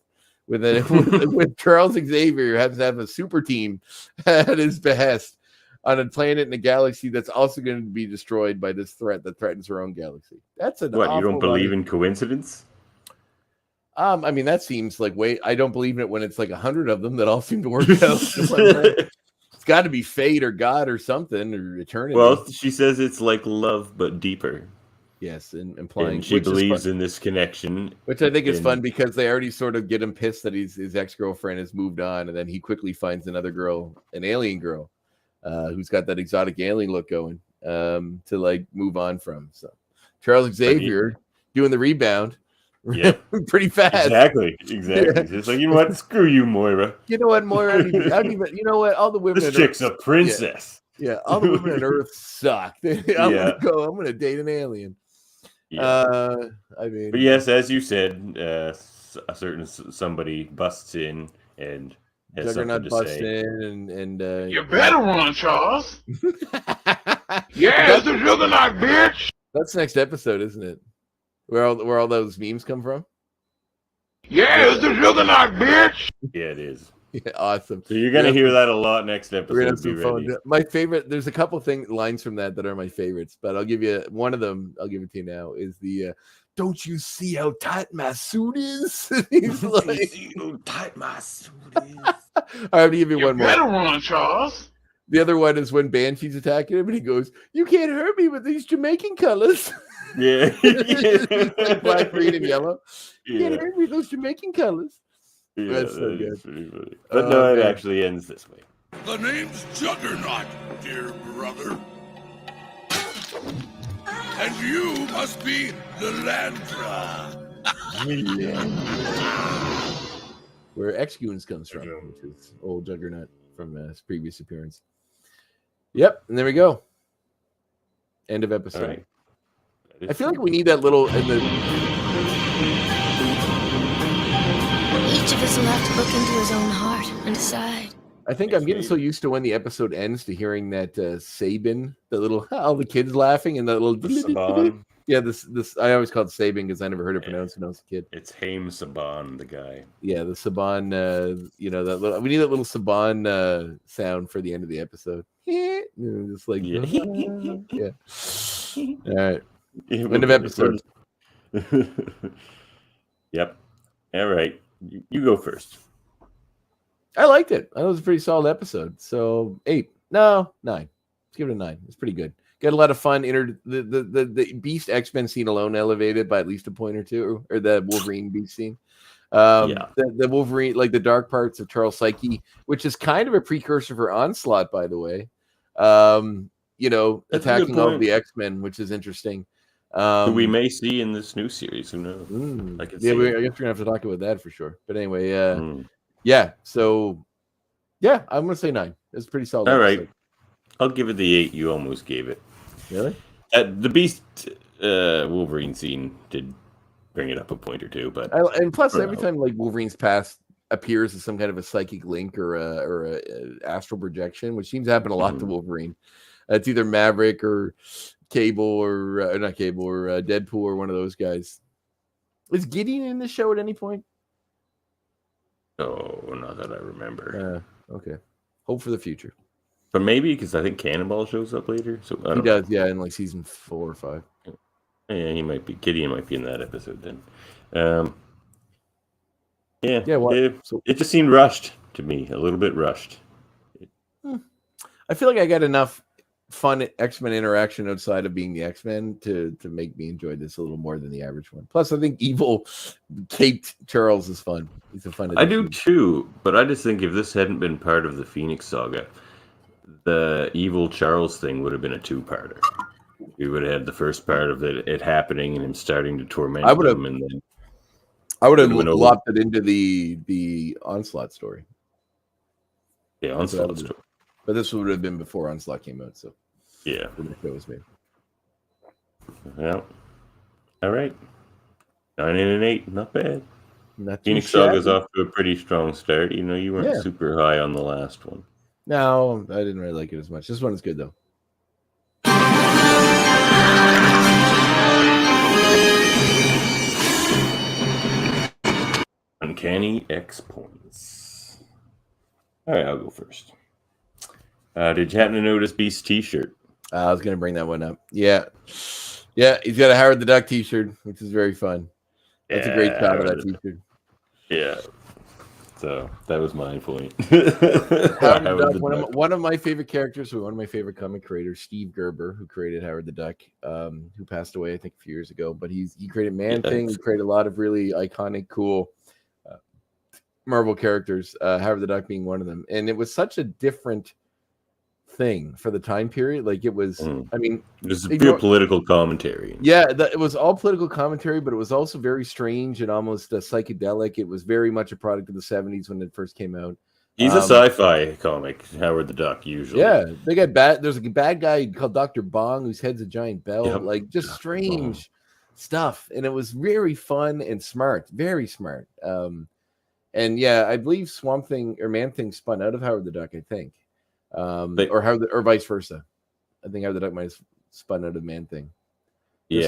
with Charles Xavier, who happens to have a super team at his behest on a planet in a galaxy that's also going to be destroyed by this threat that threatens her own galaxy. That's an What, you don't believe in coincidence? I mean, that seems like I don't believe in it when it's like 100 of them that all seem to work out. It's got to be fate or God or something or eternity. Well, she says it's like love but deeper. Yes, and implying and she believes in this connection, which I think is fun because they already sort of get him pissed that his ex-girlfriend has moved on, and then he quickly finds another girl, an alien girl, who's got that exotic alien look going, to like move on from. So Charles Xavier doing the rebound. Yeah, pretty fast. Exactly. Yeah. It's like, you know what? Screw you, Moira. You know what, Moira? I don't even. You know what? All the women. This chick's a princess. Yeah, all the women on Earth suck. I'm gonna date an alien. Yeah. I mean, but yes, as you said, a certain somebody busts in and has Juggernaut something to busts say. in and you better run, Charles. Yeah, it's the Juggernaut, bitch. That's next episode, isn't it? Where all those memes come from? Yeah, it's the Juggernaut, bitch. Yeah, it is. Yeah, awesome. So you're gonna hear that a lot next episode. We're gonna have some fun. My favorite. There's a couple lines from that are my favorites, but I'll give you one of them. I'll give it to you now. Is the "Don't you see how tight my suit is?" He's like, "See how tight my suit is." I'll give you one more. Better run, Charles. The other one is when Banshee's attacking him, and he goes, "You can't hurt me with these Jamaican colors." Yeah, like black, green, and yellow. You can't hurt me with those Jamaican colors. Yeah, that's so good. Pretty funny. But no, it actually ends this way. The name's Juggernaut, dear brother. And you must be the Landra. Where X-Goons comes from, which is old Juggernaut from his previous appearance. Yep, and there we go. End of episode. Right. I feel like we need that little in the. Each of us will have to look into his own heart and decide. I think I'm getting so used to when the episode ends to hearing that Sabin, the little all the kids laughing and the little Saban. Yeah, this I always called Sabin because I never heard it pronounced when I was a kid. It's Haim Saban, the guy. Yeah, the Saban. That little. We need that little Saban sound for the end of the episode. Just like yeah. All right. End of episode. Yep. All right. You go first. I liked it. That was a pretty solid episode. So 8. No, 9. Let's give it a 9. It's pretty good. Got a lot of fun. The Beast X-Men scene alone elevated by at least a point or two, or the Wolverine Beast scene. The Wolverine, like the dark parts of Charles Psyche, which is kind of a precursor for Onslaught, by the way. That's attacking all of the X-Men, which is interesting. Who we may see in this new series. Who knows? I guess we're gonna have to talk about that for sure. But anyway, So I'm gonna say 9. It's pretty solid. All right, I'll give it the 8 you almost gave it. Really? The Beast Wolverine scene did bring it up a point or two, but and plus every time like Wolverine's past appears as some kind of a psychic link or a astral projection, which seems to happen a lot to Wolverine. It's either Maverick or Cable or not Cable or Deadpool or one of those guys. Is Gideon in the show at any point? Oh, not that I remember. Okay. Hope for the future. But maybe because I think Cannonball shows up later. So he does, in like season 4 or 5. Yeah, he might be. Gideon might be in that episode then. It just seemed rushed to me, a little bit rushed. I feel like I got enough fun X-Men interaction outside of being the X-Men to make me enjoy this a little more than the average one. Plus, I think evil Kate Charles is fun. He's a fun I do addition. too, but I just think if this hadn't been part of the Phoenix Saga, the evil Charles thing would have been a two-parter. We would have had the first part of it happening and him starting to torment them, and then I would have lopped it into the Onslaught story. Yeah, Onslaught story. But this would have been before Onslaught came out, so yeah, when the show was made. Yeah. All right. 9 and 8, not bad. Not Phoenix Saga's off to a pretty strong start. You know, you weren't super high on the last one. No, I didn't really like it as much. This one is good though. Uncanny X points. All right, I'll go first. Did you happen to notice Beast's t-shirt? I was going to bring that one up. Yeah, he's got a Howard the Duck t-shirt, which is very fun. That's a great shot of that t-shirt. Yeah. So that was my point. Howard the Duck, one of my favorite characters, one of my favorite comic creators, Steve Gerber, who created Howard the Duck, who passed away I think a few years ago. But he created Man-Thing. He created a lot of really iconic, cool Marvel characters. Howard the Duck being one of them, and it was such a different thing for the time period. Like it was, I mean, it was pure political commentary. Yeah, it was all political commentary, but it was also very strange and almost psychedelic. It was very much a product of the 70s when it first came out. He's a sci-fi comic, Howard the Duck, usually. Yeah, they got bad. There's a bad guy called Dr. Bong whose head's a giant bell. Like just strange stuff, and it was very fun and smart, very smart. And yeah, I believe Swamp Thing or Man-Thing spun out of Howard the Duck, I think. Or vice versa. I think Howard the Duck might have spun out of Man-Thing. He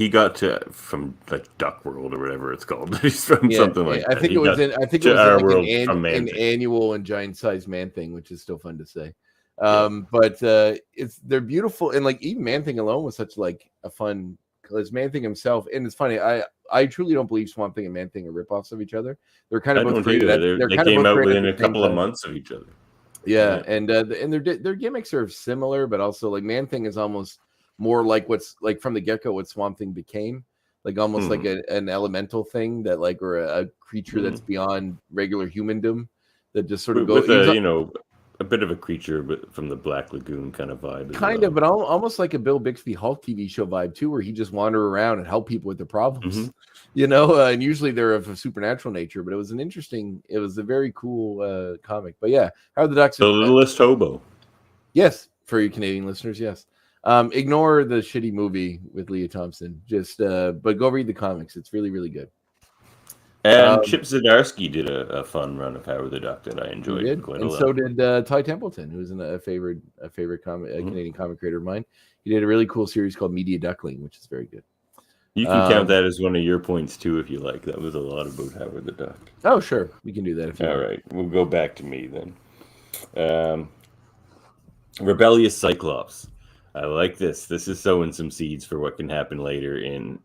got to from like Duck World or whatever it's called. He's from something like that. I think it was an annual and giant sized Man-Thing, which is still fun to say. But they're beautiful, and like even Man-Thing alone was such like a fun, because Man-Thing himself, and it's funny, I truly don't believe Swamp Thing and Man-Thing are ripoffs of each other. They're kind of both created. They came out within a couple of months of each other. Yeah, and their gimmicks are similar, but also like Man-Thing is almost more like what's like from the get-go what Swamp Thing became, like almost like an elemental thing that like, or a creature that's beyond regular humandom that just sort of goes with a bit of a creature, but from the Black Lagoon kind of vibe. Kind of, but almost like a Bill Bixby Hulk TV show vibe too, where he just wander around and help people with their problems, and usually they're of a supernatural nature. But it was a very cool comic. But yeah, Howard the Duck's the Littlest Hobo. Yes, for you Canadian listeners, yes. Ignore the shitty movie with Leah Thompson. But go read the comics. It's really, really good. And Chip Zdarsky did a fun run of Howard the Duck that I enjoyed quite a lot. So did Ty Templeton, who's a favorite Canadian comic creator of mine. He did a really cool series called Media Duckling, which is very good. You can count that as one of your points too, if you like. That was a lot about Howard the Duck. Oh, sure, we can do that. If you All right, we'll go back to me then. Rebellious Cyclops. I like this. This is sowing some seeds for what can happen later in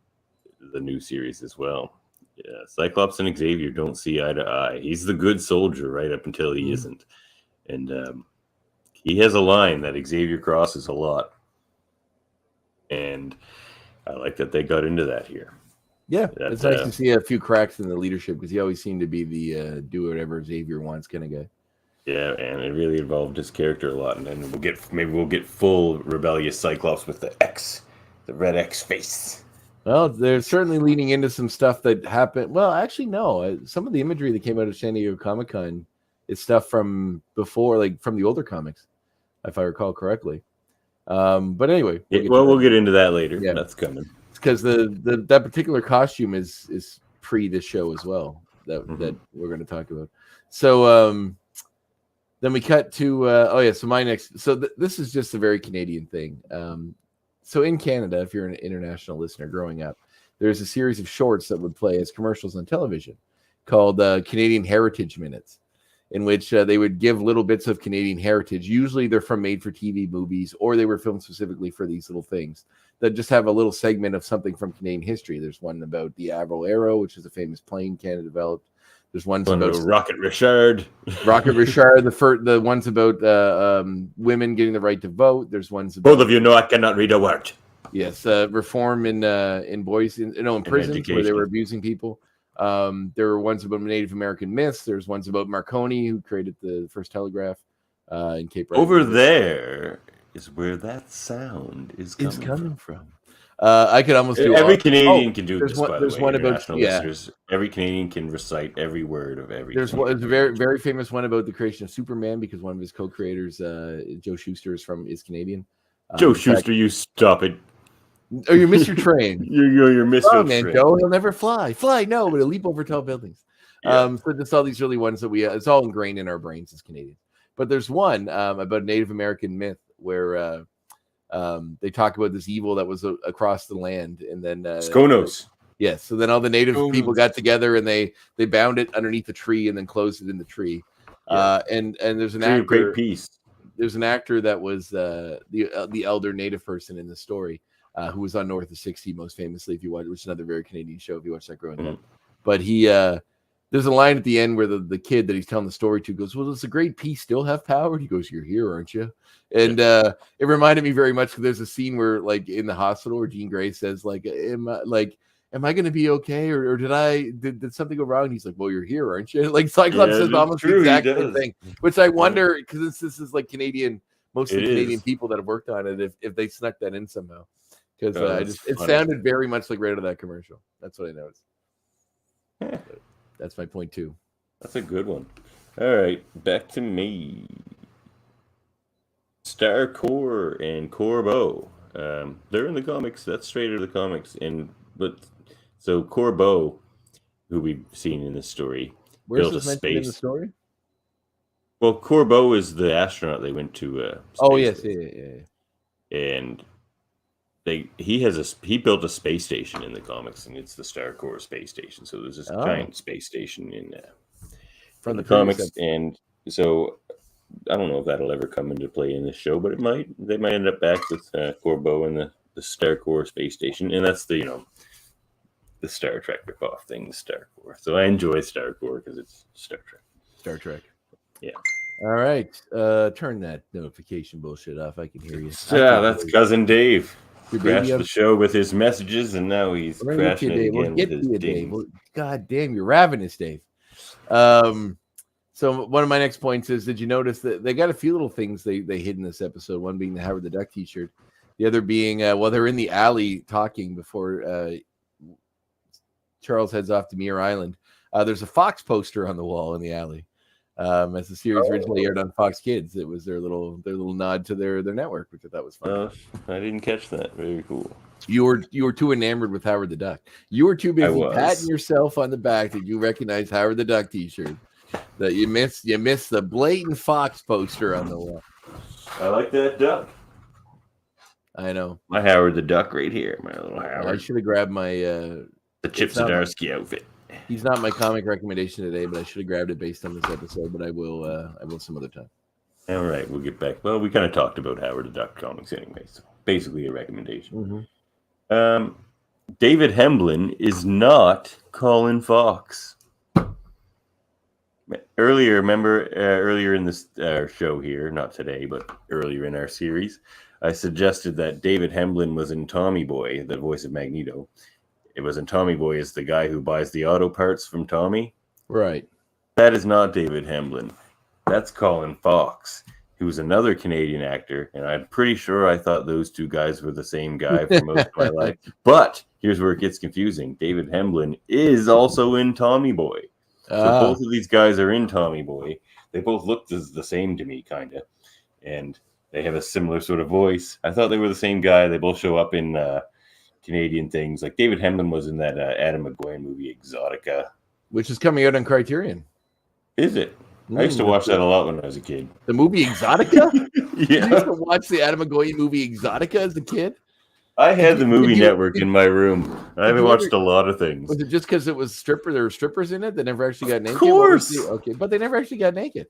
the new series as well. Yeah, Cyclops and Xavier don't see eye to eye. He's the good soldier right up until he isn't. And he has a line that Xavier crosses a lot. And I like that they got into that here. Yeah, it's nice to see a few cracks in the leadership, because he always seemed to be the do whatever Xavier wants kind of guy. Yeah, and it really involved his character a lot. And then we'll get full rebellious Cyclops with the red X face. Well, they're certainly leaning into some stuff that happened. Well, actually, no. Some of the imagery that came out of San Diego Comic-Con is stuff from before, like from the older comics, if I recall correctly. But anyway, we'll get into that later. Yeah, that's coming. It's because that particular costume is pre this show as well. That we're going to talk about. So then we cut to so my next. So this is just a very Canadian thing. So in Canada, if you're an international listener growing up, there's a series of shorts that would play as commercials on television called Canadian Heritage Minutes, in which they would give little bits of Canadian heritage. Usually they're from made-for-TV movies, or they were filmed specifically for these little things that just have a little segment of something from Canadian history. There's one about the Avro Arrow, which is a famous plane Canada developed. There's ones One about Rocket Richard. Rocket Richard. The ones about women getting the right to vote. There's ones about Both of you know I cannot read a word. yes, reform in boys in prisons where they were abusing people. There were ones about Native American myths. There's ones about Marconi, who created the first telegraph in Cape Breton. Over there is where that sound is coming from. I could almost do every Canadian can do this. By there's the way, one about listeners. Every Canadian can recite every word of every. There's a very very famous one about the creation of Superman because one of his co-creators, Joe Shuster, is Canadian. Joe Shuster, you stop it. Oh, you're Mr. Train. you're Mr. Oh, man, Train. Joe, he'll never fly. Fly, no, but he'll leap over tall buildings. So just all these really ones that it's all ingrained in our brains as Canadians. But there's one about Native American myth where they talk about this evil that was across the land, and then Skonos. Yes. So then all the native people got together and they bound it underneath the tree and then closed it in the tree. And there's an actor. Great piece. There's an actor that was the elder native person in the story, who was on North of 60 most famously. If you watch, which is another very Canadian show if you watch that growing up. But he there's a line at the end where the kid that he's telling the story to goes, "Well, does the great peace still have power?" And he goes, "You're here, aren't you?" And it reminded me very much because there's a scene where, like, in the hospital where Jean Grey says, like, am I going to be okay, or did something go wrong? And he's like, "Well, you're here, aren't you?" Like Cyclops says almost the exact same thing, which I wonder because this is like Canadian, mostly Canadian people that have worked on it, if they snuck that in somehow, because it sounded very much like right out of that commercial. That's what I noticed. That's my point too. That's a good one. All right, back to me. Star Core and Corbeau. They're in the comics. That's straight out of the comics. So Corbeau, who we've seen in this story, built a space. In the story? Well, Corbeau is the astronaut they went to. Space oh yes, yeah. And he built a space station in the comics, and it's the Star Core space station. So there's this giant space station in from the comics, and so I don't know if that'll ever come into play in the show, but it might. They might end up back with Corbeau and the Star Core space station, and that's the Star Trek ripoff thing, Star Core. So I enjoy Star Core because it's Star Trek. Star Trek. Yeah. All right. Turn that notification bullshit off. I can hear you. Yeah, that's Cousin Dave. Crashed the show with his messages, and now he's crashing it again with his dings. God damn, you're ravenous, Dave. So one of my next points is, did you notice that they got a few little things they hid in this episode? One being the Howard the Duck t-shirt. The other being, they're in the alley talking before Charles heads off to Muir Island. There's a Fox poster on the wall in the alley. As the series originally aired on Fox Kids, it was their little nod to their network, which I thought was fun. I didn't catch that. Very cool. You were too enamored with Howard the Duck. You were too busy patting yourself on the back that you recognize Howard the Duck t-shirt. That you missed the blatant Fox poster on the wall. I like that duck. I know. My Howard the Duck right here. My little Howard. I should have grabbed my the Chip Zdarsky outfit. He's not my comic recommendation today, but I should have grabbed it based on this episode. But I will some other time. All right, we'll get back. Well, we kind of talked about Howard the Duck comics anyway, so basically a recommendation. Mm-hmm. David Hemblin is not Colin Fox. Earlier in this show here, not today, but earlier in our series, I suggested that David Hemblin was in Tommy Boy, the voice of Magneto. It was in Tommy Boy as the guy who buys the auto parts from Tommy. Right. That is not David Hemblin. That's Colin Fox, who's another Canadian actor, and I'm pretty sure I thought those two guys were the same guy for most of my life. But here's where it gets confusing. David Hemblin is also in Tommy Boy. So both of these guys are in Tommy Boy. They both look the same to me, kind of. And they have a similar sort of voice. I thought they were the same guy. They both show up in Canadian things. Like David Hemblin was in that Adam McGowan movie, Exotica. Which is coming out on Criterion. Is it? I used to watch that a lot when I was a kid. The movie Exotica? Yeah. You used to watch the Adam McGowan movie Exotica as a kid? I had the movie network in my room. I haven't watched a lot of things. Was it just because it was there were strippers in it that never actually got naked? Of course. Okay, but they never actually got naked.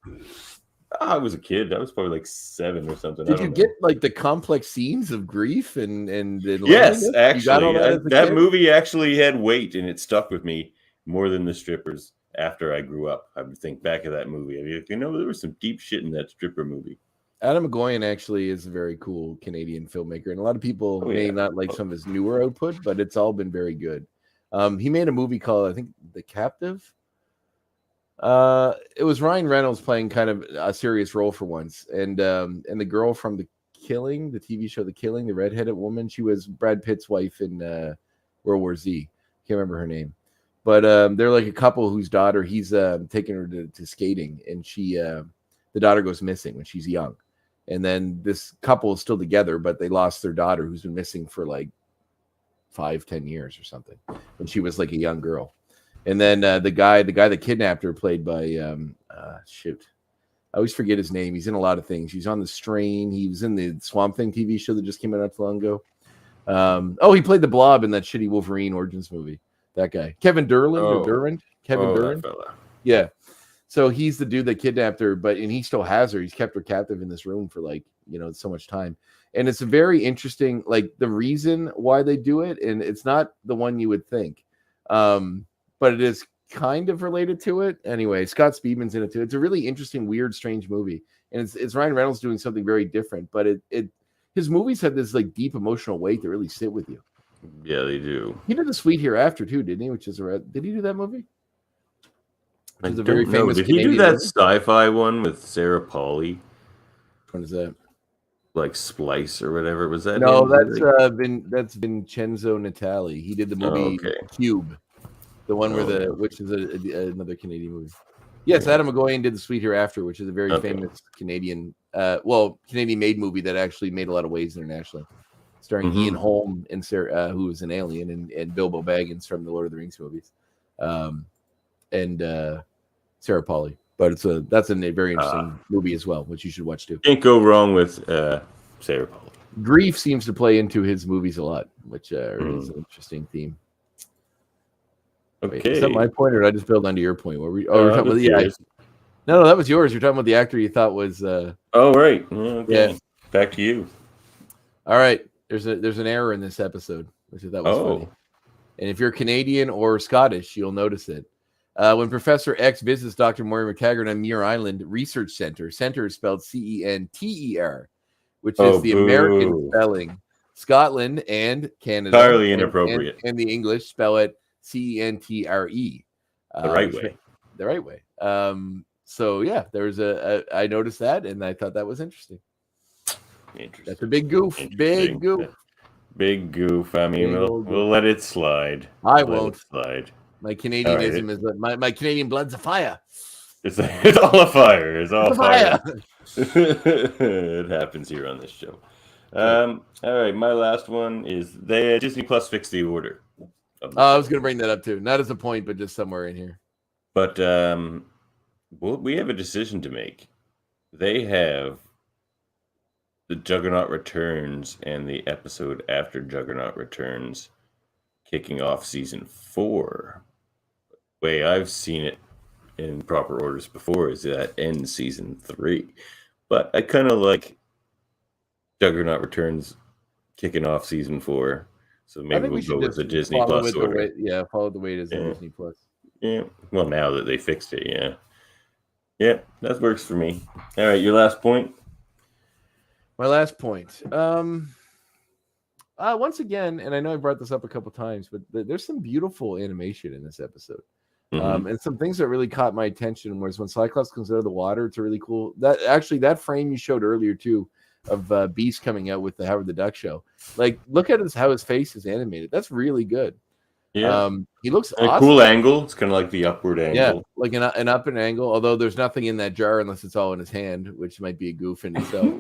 I was a kid. I was probably like 7 or something. Did you get like the complex scenes of grief and yes, actually, that movie actually had weight and it stuck with me more than the strippers. after I grew up. I would think back of that movie. I mean, there was some deep shit in that stripper movie. Adam McGowan actually is a very cool Canadian filmmaker, and a lot of people may not like some of his newer output, but it's all been very good. He made a movie called, I think, The Captive. It was Ryan Reynolds playing kind of a serious role for once, and the girl from The Killing, the TV show The Killing, the redheaded woman, she was Brad Pitt's wife in World War Z. Can't remember her name, but they're like a couple whose daughter, he's taking her to skating, and the daughter goes missing when she's young. And then this couple is still together, but they lost their daughter, who's been missing for like 5-10 years or something, when she was like a young girl. And then the guy that kidnapped her, played by shoot, I always forget his name. He's in a lot of things. He's on The Strain. He was in the Swamp Thing TV show that just came out not too long ago. He played the Blob in that shitty Wolverine Origins movie. That guy, Kevin Durand. Kevin Durand. Yeah. So he's the dude that kidnapped her, and he still has her. He's kept her captive in this room for so much time. And it's a very interesting, the reason why they do it. And it's not the one you would think. But it is kind of related to it. Anyway, Scott Speedman's in it too. It's a really interesting, weird, strange movie. And it's Ryan Reynolds doing something very different, but his movies have this deep emotional weight that really sit with you. Yeah, they do. He did The Sweet Hereafter too, didn't he? Did he do that movie? Which is a very famous. Did he do that sci-fi one with Sarah Polley? Which one is that? Like Splice or whatever. Was that? No, that's Vincenzo Natali. He did the movie Cube, the one which is another Canadian movie. Yes, Adam McGowan did The Sweet Hereafter, which is a very famous Canadian, Canadian-made movie that actually made a lot of waves internationally, starring Ian Holm and Sarah, who was an alien, and Bilbo Baggins from the Lord of the Rings movies, and Sarah Polley. But that's a very interesting movie as well, which you should watch too. Can't go wrong with Sarah Polley. Grief seems to play into his movies a lot, which is an interesting theme. Okay. Wait, is that my point, or did I just build onto your point? We're talking about the No, that was yours. You're talking about the actor you thought was. Oh right. Okay. Yeah. Back to you. All right. There's an error in this episode, which I thought was funny. And if you're Canadian or Scottish, you'll notice it. When Professor X visits Dr. Maury McTaggart on Muir Island Research Center, center is spelled CENTER, which is the American spelling. Scotland and Canada, entirely inappropriate, and the English spell it CENTRE. The right way. The right way. So yeah, there's I noticed that, and I thought that was interesting. That's a big goof. Big goof. Big goof. I mean, we'll let it slide. I won't slide. My Canadianism is my Canadian blood's a fire. It's all a fire. It's all fire. It happens here on this show. All right, my last one is Disney Plus fixed the order. I was going to bring that up too, not as a point, but just somewhere in here. But we have a decision to make. They have the Juggernaut Returns and the episode after Juggernaut Returns kicking off season 4. The way I've seen it in proper orders before is that ends season 3. But I kind of like Juggernaut Returns kicking off season 4. So maybe we'll go with the Disney Plus order. Follow the way it is in Disney Plus. Yeah. Well, now that they fixed it, yeah. Yeah, that works for me. All right, your last point? My last point. Once again, and I know I brought this up a couple times, but there's some beautiful animation in this episode. And some things that really caught my attention was when Cyclops comes out of the water. It's a really cool. That frame you showed earlier too, of Beast coming out with the Howard the Duck show. Like, look at how his face is animated. That's really good. Yeah, he looks awesome. A cool angle. It's kind of like the upward angle. Yeah, like an upward angle. Although there's nothing in that jar unless it's all in his hand, which might be a goof in itself.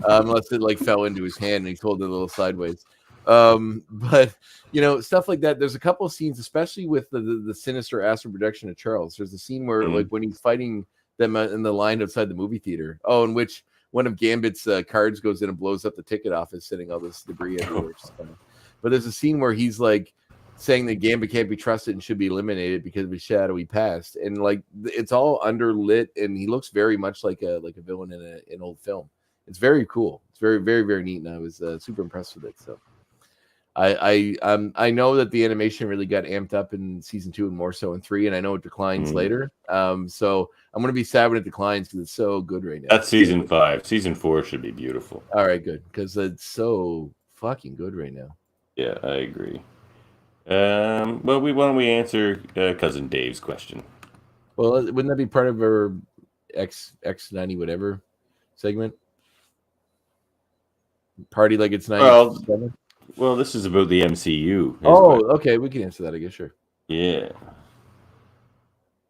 Unless it fell into his hand and he's holding it a little sideways. But stuff like that. There's a couple of scenes, especially with the sinister astral projection of Charles. There's a scene where like when he's fighting them in the line outside the movie theater. In which one of Gambit's cards goes in and blows up the ticket office, sending all this debris everywhere. But there's a scene where he's like saying that Gambit can't be trusted and should be eliminated because of his shadowy past, and like it's all underlit, and he looks very much like a villain in an old film. It's very cool. It's very, very, very neat, and I was super impressed with it. So, I know that the animation really got amped up in season 2 and more so in 3, and I know it declines later. So I'm gonna be sad when it declines because it's so good right now. That's season 5. Season 4 should be beautiful. All right, good, because it's so fucking good right now. Yeah, I agree. Well, why don't we answer cousin Dave's question? Well, wouldn't that be part of our X90 whatever segment? Party like it's 97? Well, this is about the MCU. Okay, we can answer that, I guess, sure. Yeah.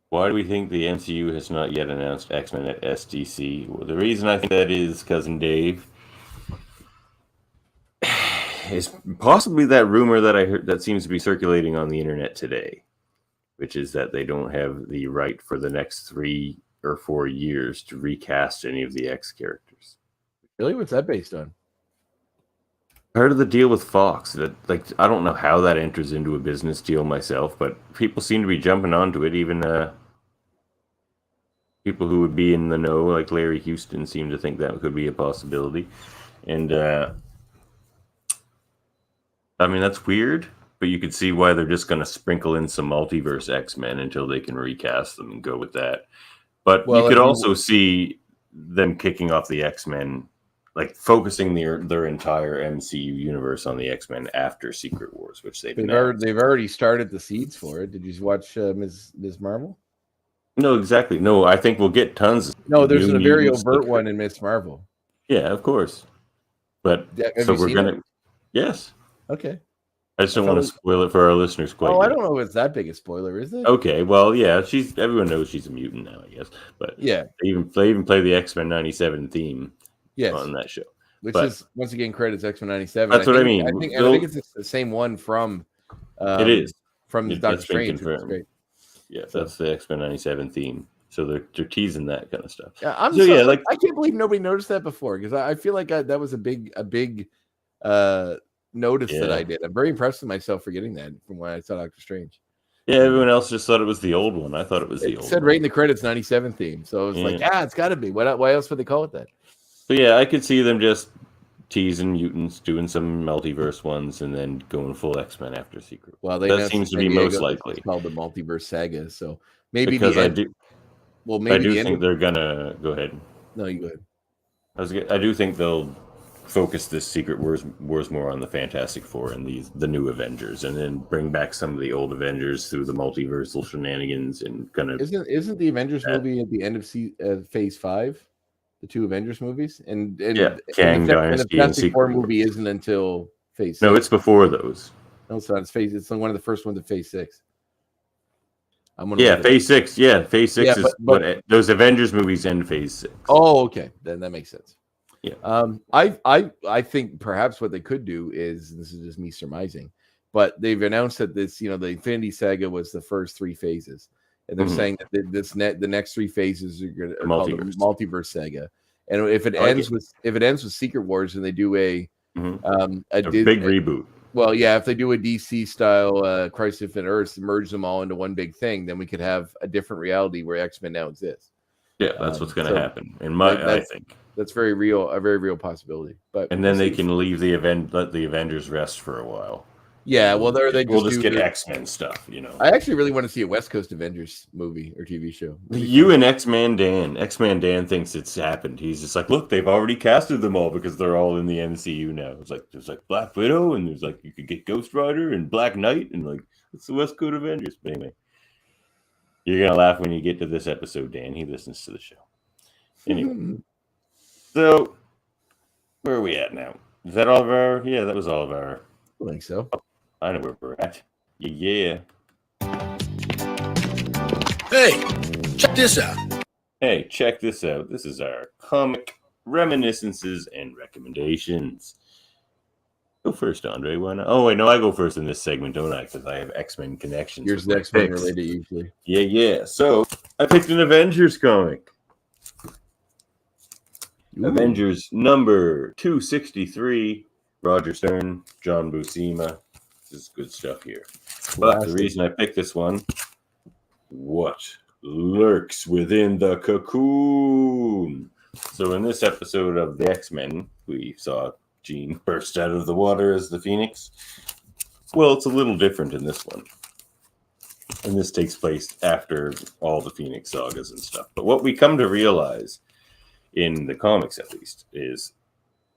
Why do we think the MCU has not yet announced X-Men at SDC? Well, the reason I think that is, cousin Dave, is possibly that rumor that I heard that seems to be circulating on the internet today, which is that they don't have the right for the next 3 or 4 years to recast any of the X characters. Really? What's that based on? Part of the deal with Fox, that I don't know how that enters into a business deal myself, but people seem to be jumping onto it. Even people who would be in the know, like Larry Houston, seem to think that could be a possibility. And I mean, that's weird, but you could see why they're just going to sprinkle in some multiverse X-Men until they can recast them and go with that. But you could also see them kicking off the X-Men, like focusing their entire MCU universe on the X-Men after Secret Wars, which they've already started the seeds for it. Did you watch Ms. Marvel? No, exactly. No, I think we'll get tons. No, there's a very overt one in Ms. Marvel. Yeah, of course. But so we're gonna. Yes. Okay. I just don't want to spoil it for our listeners quite yet. I don't know if it's that big a spoiler, is it? Okay, well, yeah, everyone knows she's a mutant now, I guess. But yeah, they even play the X-Men 97 theme on that show. Which is, once again, credits X-Men 97. That's what I mean. I think it's the same one from it is. From Doctor Strange. Great. Yeah, that's the X-Men 97 theme. So they're teasing that kind of stuff. Yeah, I can't believe nobody noticed that before, because I feel like that was a big notice that I did. I'm very impressed with myself for getting that from when I saw Doctor Strange. Yeah, everyone else just thought it was the old one. I thought it was the old one. It said right in the credits 97 theme. So I was like, it's got to be. Why else would they call it that? But yeah, I could see them just teasing mutants, doing some multiverse ones, and then going full X-Men after Secret. Well, that seems to be most likely. It's called the Multiverse Saga. So maybe because I do think they're gonna go ahead. No, you go ahead. I do think they'll focus this Secret Wars more on the Fantastic Four and the new Avengers, and then bring back some of the old Avengers through the multiversal shenanigans and kind of. Isn't the Avengers movie at the end of Phase 5? The 2 Avengers movies, and Kang Dynasty and the Fantastic Four movie isn't until Phase 6. No, it's before those. No, it's not. It's one of the first ones of Phase 6. Phase 6. Yeah, Phase 6 is but those Avengers movies end Phase 6. Oh, okay, then that makes sense. Yeah. I think perhaps what they could do is, and this is just me surmising, but they've announced that this, the Infinity Saga was the first 3 phases. And they're saying that the next 3 phases are called the Multiverse Saga, and if it ends with Secret Wars and they do a big reboot, well, yeah, if they do a DC style Crisis of Infinite Earths, merge them all into one big thing, then we could have a different reality where X-Men now exists. Yeah, that's what's going to happen. I think that's a very real possibility. But and then they can leave let the Avengers rest for a while. Yeah, well, we'll just get X-Men stuff, I actually really want to see a West Coast Avengers movie or TV show. You and X-Man Dan thinks it's happened. He's just like, look, they've already casted them all because they're all in the MCU now. It's like there's Black Widow, and there's you could get Ghost Rider and Black Knight, and it's the West Coast Avengers. But anyway, you're gonna laugh when you get to this episode, Dan. He listens to the show. Anyway, so where are we at now? Is that all of our? Yeah, that was all of our. I think so. I know where we're at. Yeah. Hey, check this out. Hey, check this out. This is our comic reminiscences and recommendations. Go first, Andre. Why not? Oh, wait, no, I go first in this segment, don't I? Because I have X-Men connections. Yours is X-Men related usually. Yeah. So I picked an Avengers comic. Ooh. Avengers number 263. Roger Stern, John Buscema. This is good stuff here. But the reason I picked this one, what lurks within the cocoon? So in this episode of the X-Men, we saw Jean burst out of the water as the Phoenix. Well, it's a little different in this one. And this takes place after all the Phoenix sagas and stuff. But what we come to realize, in the comics at least, is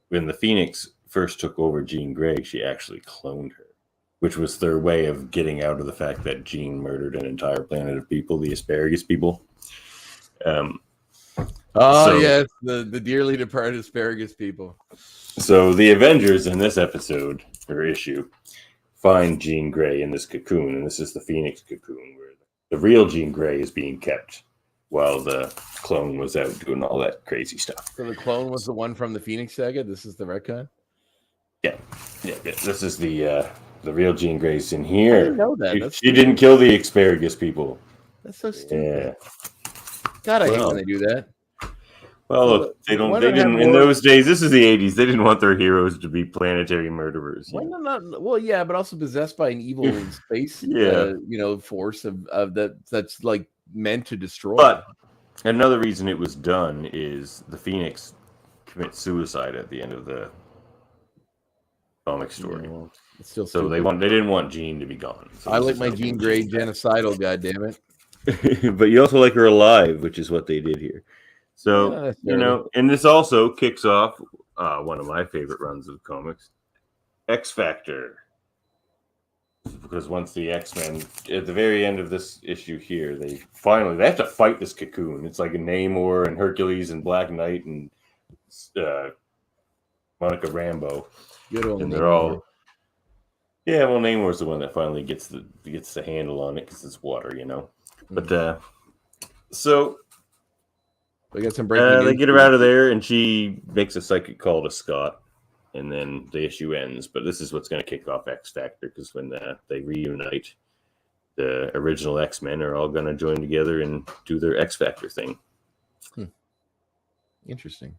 when the Phoenix first took over Jean Grey, she actually cloned her, which was their way of getting out of the fact that Jean murdered an entire planet of people, the asparagus people. Yes, the dearly departed asparagus people. So the Avengers in this episode, or issue, find Jean Grey in this cocoon, and this is the Phoenix cocoon, where the real Jean Grey is being kept while the clone was out doing all that crazy stuff. So the clone was the one from the Phoenix Saga? This is the retcon? Yeah. This is the real Jean Grey's in here. I didn't know that. She didn't kill the asparagus people. That's so stupid. Yeah. God, I hate when they do that. Well, look, they didn't in those days. This is the 80s. They didn't want their heroes to be planetary murderers. Why not? Well, yeah, but also possessed by an evil space, force of that's like meant to destroy. But another reason it was done is the Phoenix commits suicide at the end of the comic story. Yeah, it's still so they didn't want Jean to be gone. So I like my Jean Grey genocidal. God damn it! But you also like her alive, which is what they did here. So, and this also kicks off one of my favorite runs of comics, X Factor. Because once the X-Men, at the very end of this issue here, they have to fight this cocoon. It's like a Namor and Hercules and Black Knight and Monica Rambeau. Good old and Namor. They're all... Yeah, well, Namor's the one that finally gets the handle on it because it's water, But, so... We got some breaking they get her out of there, and she makes a psychic call to Scott, and then the issue ends. But this is what's going to kick off X Factor, because when they reunite, the original X-Men are all going to join together and do their X Factor thing. Interesting.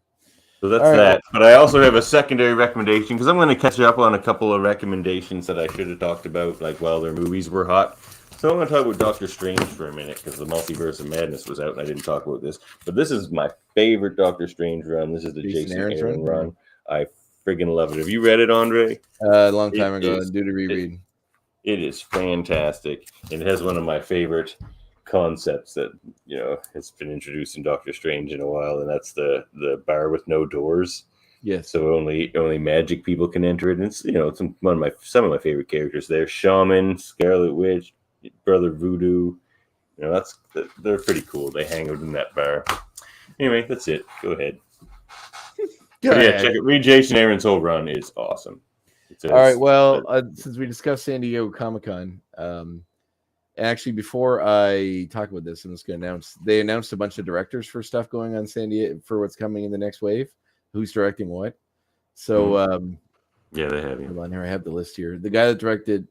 So that's that. But I also have a secondary recommendation, because I'm going to catch up on a couple of recommendations that I should have talked about, like while their movies were hot. So I'm going to talk about Doctor Strange for a minute, because the Multiverse of Madness was out, and I didn't talk about this. But this is my favorite Doctor Strange run. This is the Jason Aaron run. I friggin' love it. Have you read it, Andre? A long time ago. Due to reread. It is fantastic. It has one of my favorite concepts that has been introduced in Doctor Strange in a while, and that's the bar with no doors. Yes. So only magic people can enter it. And it's it's some of my favorite characters there. Shaman, Scarlet Witch, Brother Voodoo, they're pretty cool. They hang out in that bar. Anyway, that's it. Go ahead. Check it. Read Jason Aaron's whole run is awesome. All right. Well, since we discussed San Diego Comic-Con, actually, before I talk about this, I'm just going to they announced a bunch of directors for stuff going on San Diego for what's coming in the next wave. Who's directing what? So, yeah, they have you. Hold on here. I have the list here. The guy that directed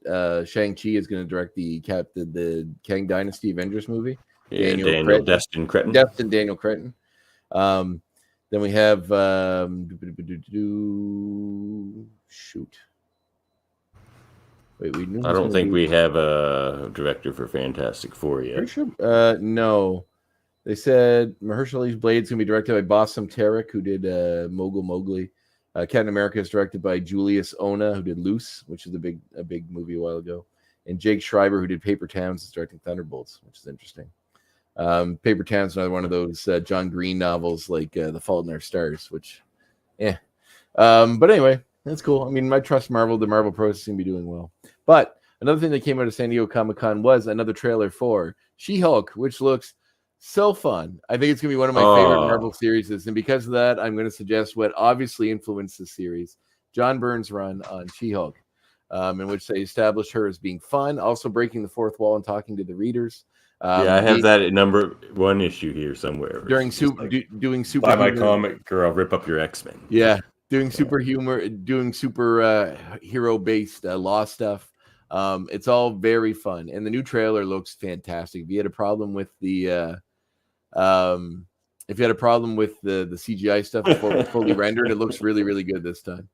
Shang-Chi is going to direct the Kang Dynasty Avengers movie. Yeah, Destin Cretton. Daniel Cretton. Then we have shoot. Wait, I don't think we have a director for Fantastic Four yet. Sure? No. They said Mahershala Ali's Blade's going to be directed by Bassam Tarek, who did Mogul Mowgli. Captain America is directed by Julius Ona, who did Loose, which is a big movie a while ago. And Jake Schreiber, who did Paper Towns, is directing Thunderbolts, which is interesting. Paper Towns is another one of those John Green novels like The Fault in Our Stars, which, but anyway, that's cool. I mean, I trust Marvel. The Marvel process can be doing well. But another thing that came out of San Diego Comic-Con was another trailer for She-Hulk, which looks so fun. I think it's going to be one of my favorite Marvel series. And because of that, I'm going to suggest what obviously influenced the series, John Byrne's run on She-Hulk, in which they established her as being fun, also breaking the fourth wall and talking to the readers. I have that at number 1 issue here somewhere. Doing super buy my comic, or I'll rip up your X-Men. Yeah, doing super hero-based law stuff. It's all very fun, and the new trailer looks fantastic. If you had a problem with the CGI stuff before it was fully rendered, it looks really, really good this time.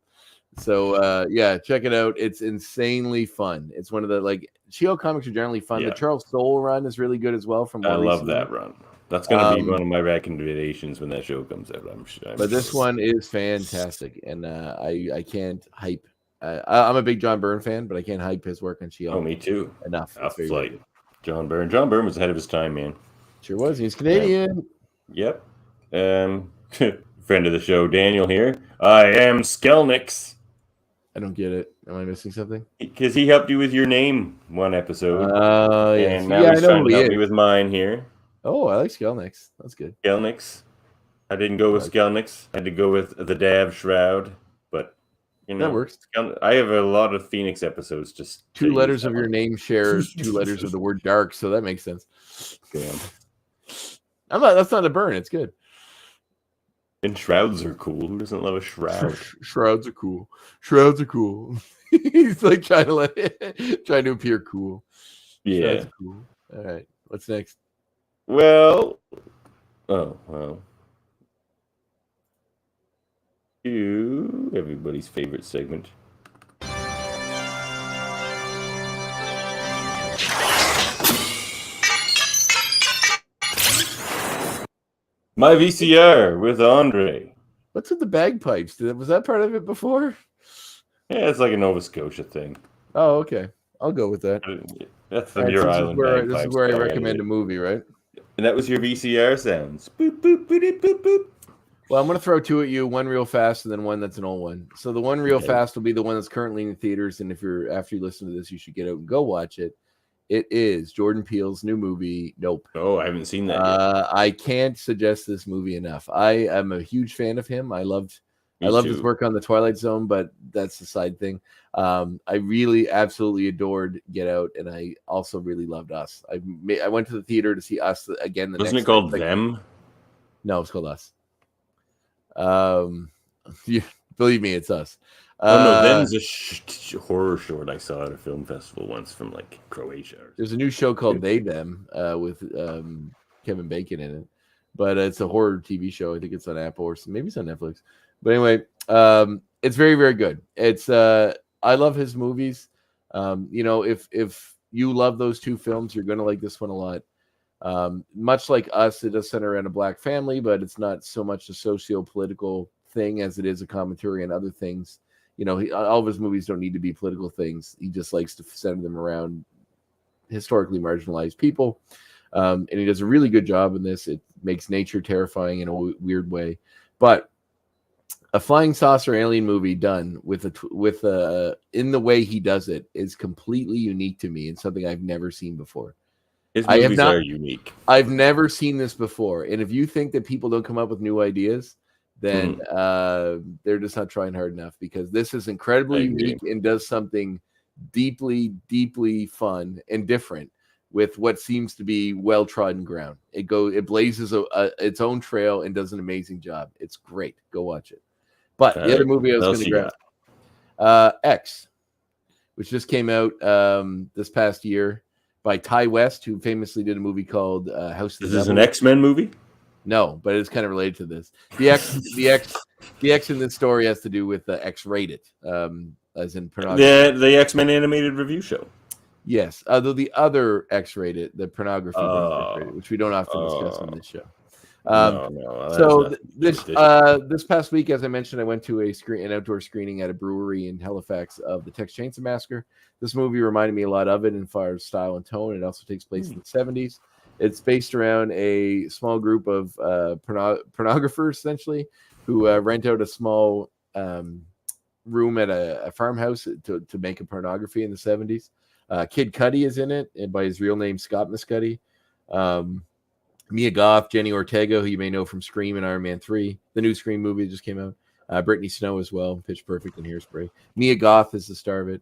So check it out. It's insanely fun. It's one of the She-Hulk comics are generally fun. Yeah. The Charles Soule run is really good as well. I love that run. That's going to be one of my recommendations when that show comes out. I'm sure. But this one is fantastic, and I can't hype I'm a big John Byrne fan, but I can't hype his work on She-Hulk. Oh, me too. Enough. Off flight. John Byrne. John Byrne was ahead of his time, man. Sure was. He's Canadian. Yep. Friend of the show, Daniel here. I am Skelnix. I don't get it. Am I missing something? Because he helped you with your name one episode. Yes. And now he's trying to help me with mine here. Oh, I like Skelnix. That's good. Skelnix. I didn't go with Skelnix. I had to go with the Dav Shroud. But, you know. That works. I have a lot of Phoenix episodes. Just 2 letters of your name share 2 letters of the word dark, so that makes sense. Damn. That's not a burn. It's good. And shrouds are cool. Who doesn't love a shroud? Shrouds are cool. Shrouds are cool. He's like trying to appear cool. Yeah. Shrouds are cool. All right. What's next? Well. Everybody's favorite segment. My VCR with Andre. What's with the bagpipes? Was that part of it before? Yeah, it's like a Nova Scotia thing. Oh, okay. I'll go with that. That's the Muir Island. This is where I recommend a movie, right? And that was your VCR sounds. Boop, boop, boop, boop, boop. Well, I'm going to throw 2 at you, one real fast and then one that's an old one. So the one real fast will be the one that's currently in the theaters, and after you listen to this, you should get out and go watch it. It is Jordan Peele's new movie, Nope. Oh, I haven't seen that yet. I can't suggest this movie enough. I am a huge fan of him. I loved his work on The Twilight Zone, but that's the side thing. I really absolutely adored Get Out, and I also really loved Us. I went to the theater to see Us again. Wasn't it called Them? No, it's called Us. Believe me, it's Us. No, Them's a horror short I saw at a film festival once from like Croatia. There's a new show called They Them with Kevin Bacon in it, but it's a horror TV show. I think it's on Apple or maybe it's on Netflix. But anyway, it's very, very good. It's I love his movies. If you love those 2 films, you're gonna like this one a lot. Much like Us, it does center around a black family, but it's not so much a socio-political thing as it is a commentary on other things. All of his movies don't need to be political things. He just likes to center them around historically marginalized people. And he does a really good job in this. It makes nature terrifying in a weird way. But a flying saucer alien movie done with in the way he does it is completely unique to me and something I've never seen before. His movies are unique. I've never seen this before. And if you think that people don't come up with new ideas, then they're just not trying hard enough, because this is incredibly unique and does something deeply, deeply fun and different with what seems to be well-trodden ground. It blazes its own trail and does an amazing job. It's great. Go watch it. But the other movie I was going to grab, X, which just came out this past year by Ty West, who famously did a movie called House of the Devil. This is an X-Men movie? No, but it's kind of related to this. The X in this story has to do with X-rated, as in pornography. The X-Men animated review show. Yes, although the other X-rated, the pornography, X-rated, which we don't often discuss on this show. This past week, as I mentioned, I went to an outdoor screening at a brewery in Halifax of the Texas Chainsaw Massacre. This movie reminded me a lot of it in far as style and tone. It also takes place in the 70s. It's based around a small group of pornographers, essentially, who rent out a small room at a farmhouse to make a pornography in the 70s. Kid Cudi is in it, and by his real name, Scott Muscudi. Mia Goth, Jenny Ortega, who you may know from Scream and Iron Man 3, the new Scream movie that just came out. Brittany Snow as well, Pitch Perfect and Hairspray. Mia Goth is the star of it.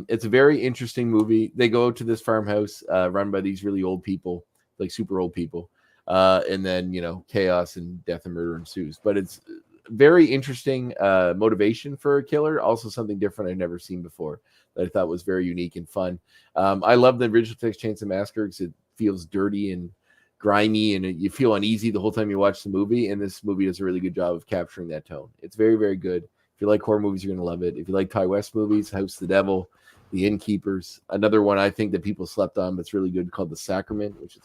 It's a very interesting movie. They go to this farmhouse run by these really old people, like super old people. And then, chaos and death and murder ensues. But it's very interesting motivation for a killer. Also something different I've never seen before that I thought was very unique and fun. I love the original Texas Chainsaw Massacre because it feels dirty and grimy and you feel uneasy the whole time you watch the movie. And this movie does a really good job of capturing that tone. It's very, very good. If you like horror movies, you're going to love it. If you like Ty West movies, House of the Devil, The Innkeepers, another one I think that people slept on, but it's really good, called The Sacrament, which is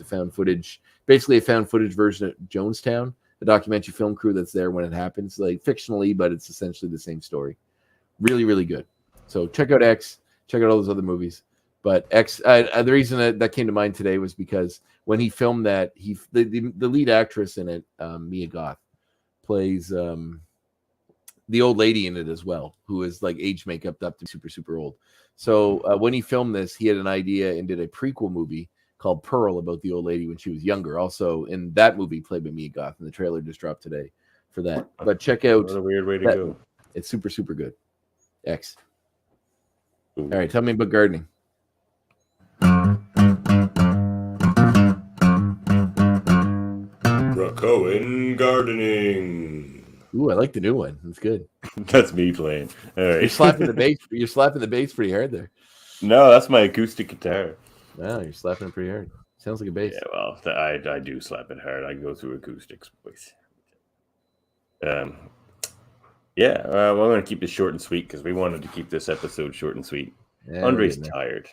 basically a found footage version of Jonestown, the documentary film crew that's there when it happens, like fictionally, but it's essentially the same story. Really, really good. So check out X. Check out all those other movies. But X, the reason that came to mind today was because when he filmed that, the lead actress in it, Mia Goth, plays the old lady in it as well, who is like age makeup up to super, super old. So when he filmed this, he had an idea and did a prequel movie called Pearl about the old lady when she was younger. Also in that movie played by Mia Goth, and the trailer just dropped today for that. But check out. What a weird way to go. It's super, super good. X. Ooh. All right, tell me about gardening. Krakoan gardening. Ooh, I like the new one. It's good. That's me playing. All right. You're slapping the bass. You're slapping the bass pretty hard there. No, that's my acoustic guitar. Wow, you're slapping it pretty hard. Sounds like a bass. Yeah, well, I do slap it hard. I go through acoustics, boys. Yeah, well, I'm going to keep this short and sweet because we wanted to keep this episode short and sweet. Yeah, Andre's tired,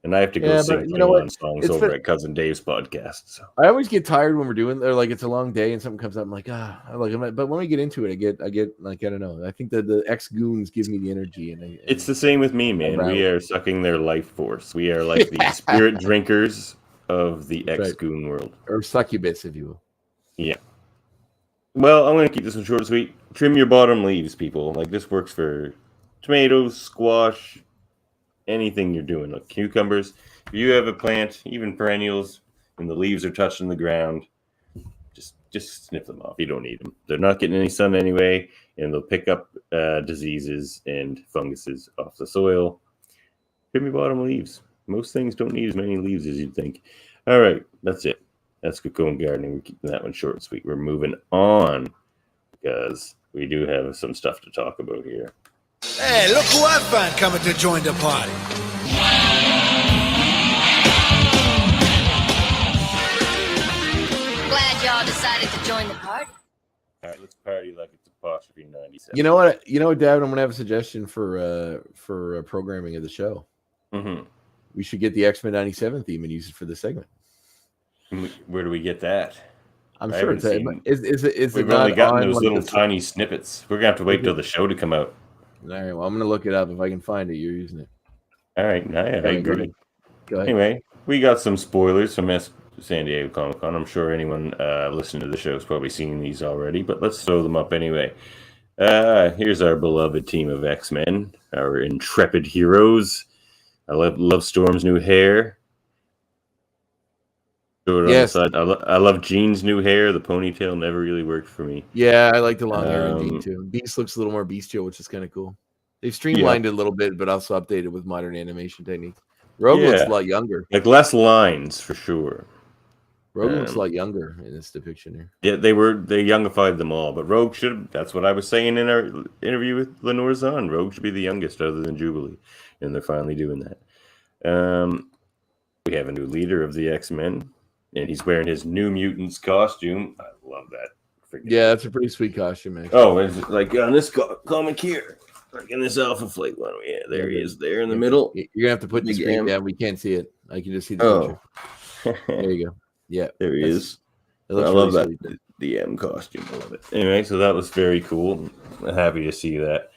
and I have to go sing songs over at Cousin Dave's podcast. So. I always get tired when we're doing. Or like it's a long day and something comes up. I'm like, but when we get into it, I get like I don't know. I think that the ex goons give me the energy, and it's the same with me, man. We are sucking their life force. We are like the spirit drinkers of the ex goon world, or succubus, if you will. Yeah. Well, I'm going to keep this one short and sweet. Trim your bottom leaves, people. Like, this works for tomatoes, squash, anything you're doing. Like cucumbers. If you have a plant, even perennials, and the leaves are touching the ground, just snip them off. You don't need them. They're not getting any sun anyway, and they'll pick up diseases and funguses off the soil. Trim your bottom leaves. Most things don't need as many leaves as you'd think. All right, that's it. That's Krakoan gardening. We're keeping that one short and sweet. We're moving on because we do have some stuff to talk about here. Hey, look who I found coming to join the party. Glad y'all decided to join the party. All right, let's party like it's apostrophe 97. You know what, Dad? I'm gonna have a suggestion for programming of the show. Mm-hmm. We should get the X-Men 97 theme and use it for the segment. Where do we get that? I'm sure it's we've only gotten those little tiny snippets. We're gonna have to wait till the show to come out. All right, well, I'm gonna look it up. If I can find it, you're using it. All right, I agree. Go ahead. Anyway, we got some spoilers from San Diego Comic-Con. I'm sure anyone listening to the show has probably seen these already, but let's throw them up anyway. Here's our beloved team of X-Men, our intrepid heroes. I love Storm's new hair. Yes. I love Jean's new hair. The ponytail never really worked for me. Yeah, I like the long hair in Jean too. Beast looks a little more bestial, which is kind of cool. They've streamlined it a little bit, but also updated with modern animation techniques. Rogue looks a lot younger. Like less lines for sure. Rogue looks a lot younger in this depiction here. Yeah, they youngified them all, but Rogue should. That's what I was saying in our interview with Lenore Zahn. Rogue should be the youngest, other than Jubilee, and they're finally doing that. We have a new leader of the X-Men. And he's wearing his New Mutants costume. I love that. Yeah, that's a pretty sweet costume, actually. Oh, is it like on this comic here? Like in this Alpha Flight one. Yeah, there he is there in the middle. You're going to have to put the screen down. We can't see it. I can just see the picture. There you go. Yeah. There he is. I love that. The M costume. I love it. Anyway, so that was very cool. I'm happy to see that.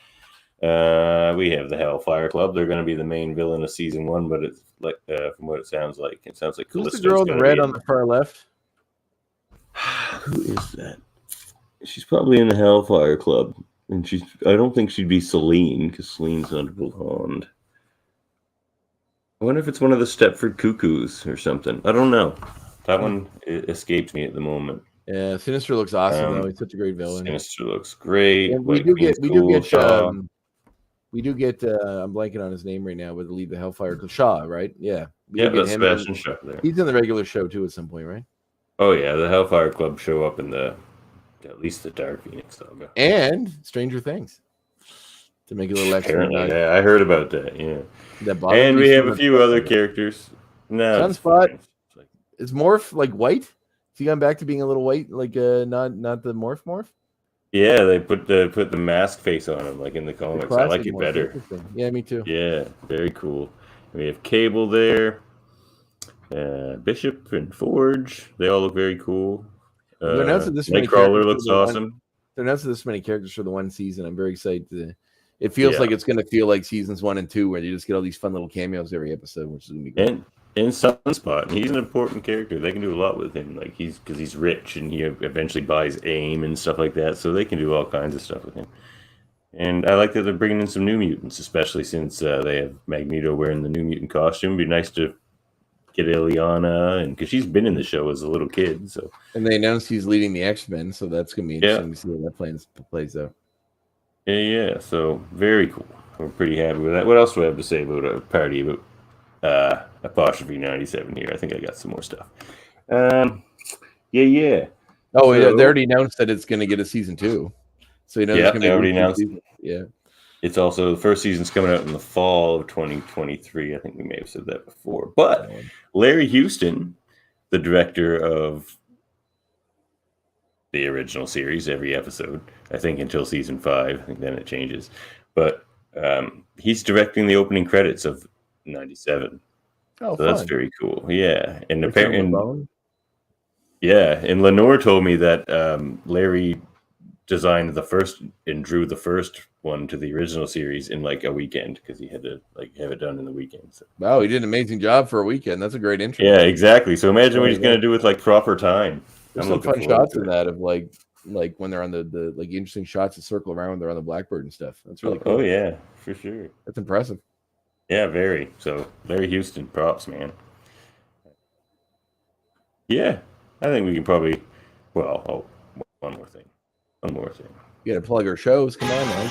We have the Hellfire Club. They're going to be the main villain of season 1, but it's like from what it sounds like who's the girl in the red on the far left? Who is that? She's probably in the Hellfire Club, and I don't think she'd be Selene because Selene's not blonde. I wonder if it's one of the Stepford Cuckoos or something. I don't know. That one escapes me at the moment. Yeah, Sinister looks awesome though. He's such a great villain. Sinister looks great. And we do get I'm blanking on his name right now, but the lead the Hellfire Shaw, right? Yeah. That's Sebastian Shaw there. He's in the regular show too at some point, right? Oh yeah, the Hellfire Club show up in at least the Dark Phoenix Saga. And Stranger Things. To make it a little extra. Yeah, I heard about that, yeah. And we have a few other characters. No. Sunspot. Is Morph like white? Is he gone back to being a little white, like not the Morph? Yeah, they put the mask face on him, like in the comics. I like it better. Yeah, me too. Yeah, very cool. We have Cable there, Bishop and Forge. They all look very cool. Nightcrawler looks awesome. They're announcing this many characters for the one season. I'm very excited to It feels like it's going to feel like seasons 1 and 2, where you just get all these fun little cameos every episode, which is going to be great. And Sunspot, he's an important character. They can do a lot with him, like because he's rich and he eventually buys AIM and stuff like that, so they can do all kinds of stuff with him. And I like that they're bringing in some new mutants, especially since they have Magneto wearing the new mutant costume. It'd be nice to get Ileana, and because she's been in the show as a little kid. So, and they announced he's leading the X-Men, so that's going to be interesting to see how that plays out. Yeah. So very cool. We're pretty happy with that. What else do I have to say about a party about apostrophe 97 here? I think I got some more stuff. Yeah. Oh, yeah, they already announced that it's going to get a season 2. So they already announced. Yeah. It's also the first season's coming out in the fall of 2023. I think we may have said that before. But Larry Houston, the director of the original series, every episode, I think until season 5, I think then it changes. But he's directing the opening credits of 97. Oh, so that's fun. very cool. Yeah. And apparently, and Lenore told me that Larry designed the first and drew the first one to the original series in like a weekend because he had to have it done in the weekend. So. Wow, he did an amazing job for a weekend. That's a great intro. Yeah, exactly. So imagine what he's going to do with like proper time. There's some fun shots in that of like when they're on the like interesting shots that circle around when they're on the Blackbird and stuff. That's really cool. Oh yeah, for sure. That's impressive. Yeah, very. So Larry Houston, props, man. Yeah, I think we can probably. Well, one more thing. You got to plug our shows. Come on, man.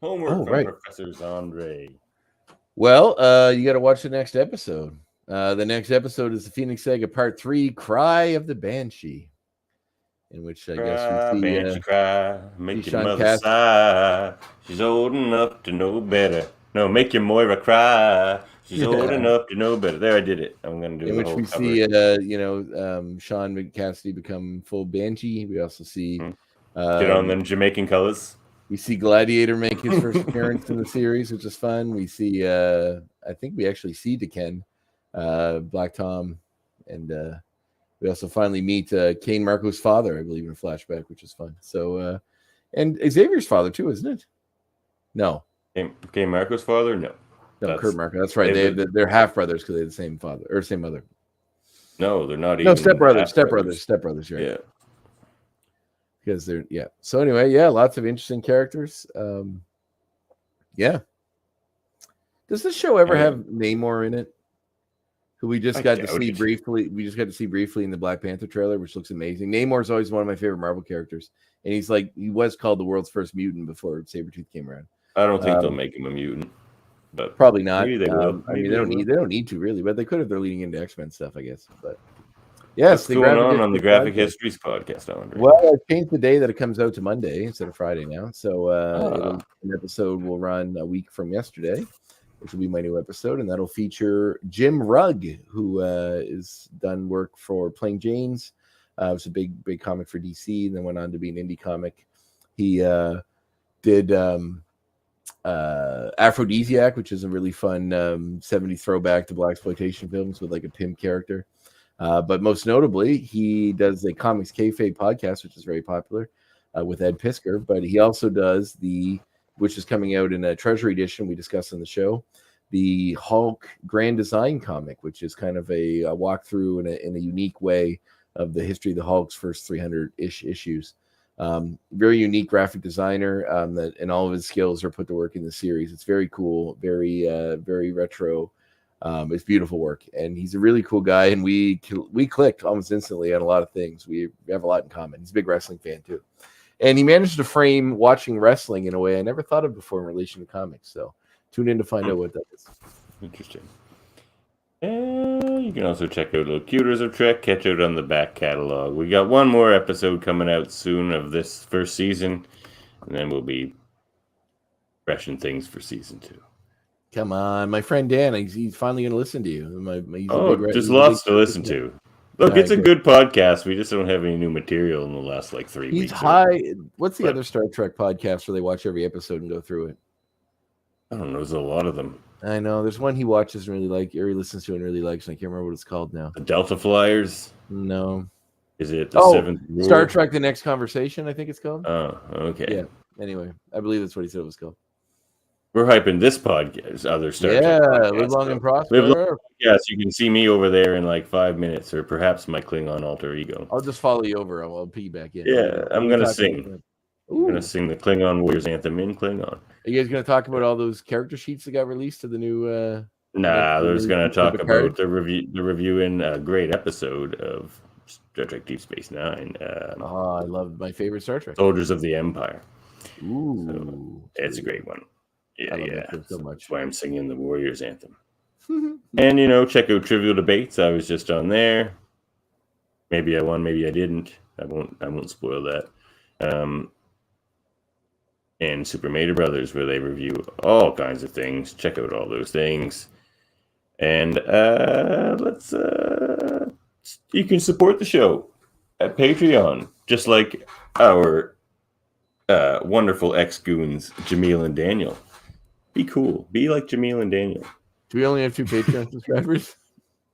Homework from Professor Andre. Well, you got to watch the next episode. The next episode is the Phoenix Saga Part 3, Cry of the Banshee, in which I guess we see Banshee cry, make your Sean mother sigh. She's old enough to know better. No, make your Moira cry. She's old enough to know better. There, I did it. I'm going to do in the which whole we cover. see, Sean Cassidy become full Banshee. We also see get on them Jamaican colors. We see Gladiator make his first appearance in the series, which is fun. We see, I think we actually see Deken, Black Tom, and we also finally meet Kane Marco's father, I believe, in a flashback, which is fun. So, and Xavier's father too, isn't it? No. Kane Marco's father? No. No, Kurt Marco. That's right. They're half brothers because they have the same father or same mother. No, they're not. No, stepbrothers. Right? Yeah. Because they're So anyway, lots of interesting characters. Yeah. Does this show ever have Namor in it? Who we just got to see briefly. We just got to see briefly in the Black Panther trailer, which looks amazing. Namor's always one of my favorite Marvel characters, and he was called the world's first mutant before Sabretooth came around. I don't think they'll make him a mutant, but probably not. Maybe they will. I mean, they don't need to really, but they could if they're leading into X-Men stuff, I guess. But yes, what's going on the Graphic Histories podcast, Andre? Well, I changed the day that it comes out to Monday instead of Friday now, so an episode will run a week from yesterday, which will be my new episode, and that'll feature Jim Rugg, who is done work for Plain Janes. It was a big comic for DC, and then went on to be an indie comic. He did Aphrodisiac, which is a really fun 70s throwback to blaxploitation films with like a pimp character. But most notably, he does a Comics Kayfabe podcast, which is very popular with Ed Pisker. But he also does which is coming out in a Treasury edition we discussed on the show, the Hulk Grand Design comic, which is kind of a walkthrough in a unique way of the history of the Hulk's first 300-ish issues. Very unique graphic designer and all of his skills are put to work in the series. It's very cool, very retro. It's beautiful work, and he's a really cool guy, and we clicked almost instantly on a lot of things. We have a lot in common. He's a big wrestling fan too, and he managed to frame watching wrestling in a way I never thought of before in relation to comics. So tune in to find out what that is. Interesting. And you can also check out Little Cuters of Trek, catch out on the back catalog. We got one more episode coming out soon of this first season, and then we'll be freshing things for season 2. Come on, my friend Dan, he's finally going to listen to you. Just lots to listen to. Look, it's a good podcast. We just don't have any new material in the last 3 weeks. He's high. What's the other Star Trek podcast where they watch every episode and go through it? I don't know. There's a lot of them. I know. There's one he watches and really like, or he listens to and really likes. And I can't remember what it's called now. The Delta Flyers. No. Is it the Seventh Rule? Star Trek: The Next Conversation, I think it's called. Oh, okay. Yeah. Anyway, I believe that's what he said it was called. We're hyping this podcast, other Star Trek podcast, Live long and prosper. Live long, yes, you can see me over there in like 5 minutes, or perhaps my Klingon alter ego. I'll just follow you over. I'll piggyback in. Yeah, I'm gonna sing. I'm gonna sing the Klingon Warriors anthem in Klingon. Are you guys gonna talk about all those character sheets that got released to the new? Nah, there's gonna talk about the review in a great episode of Star Trek Deep Space Nine. I love my favorite Star Trek. Soldiers of the Empire. Ooh, so it's a great one. Yeah, so much. That's why I'm singing the Warriors anthem. And check out Trivial Debates. I was just on there. Maybe I won, maybe I didn't. I won't spoil that. And Super Mario Brothers, where they review all kinds of things. Check out all those things. And you can support the show at Patreon, just like our wonderful ex-goons, Jameel and Daniel. Be cool. Be like Jameel and Daniel. Do we only have 2 Patreon subscribers?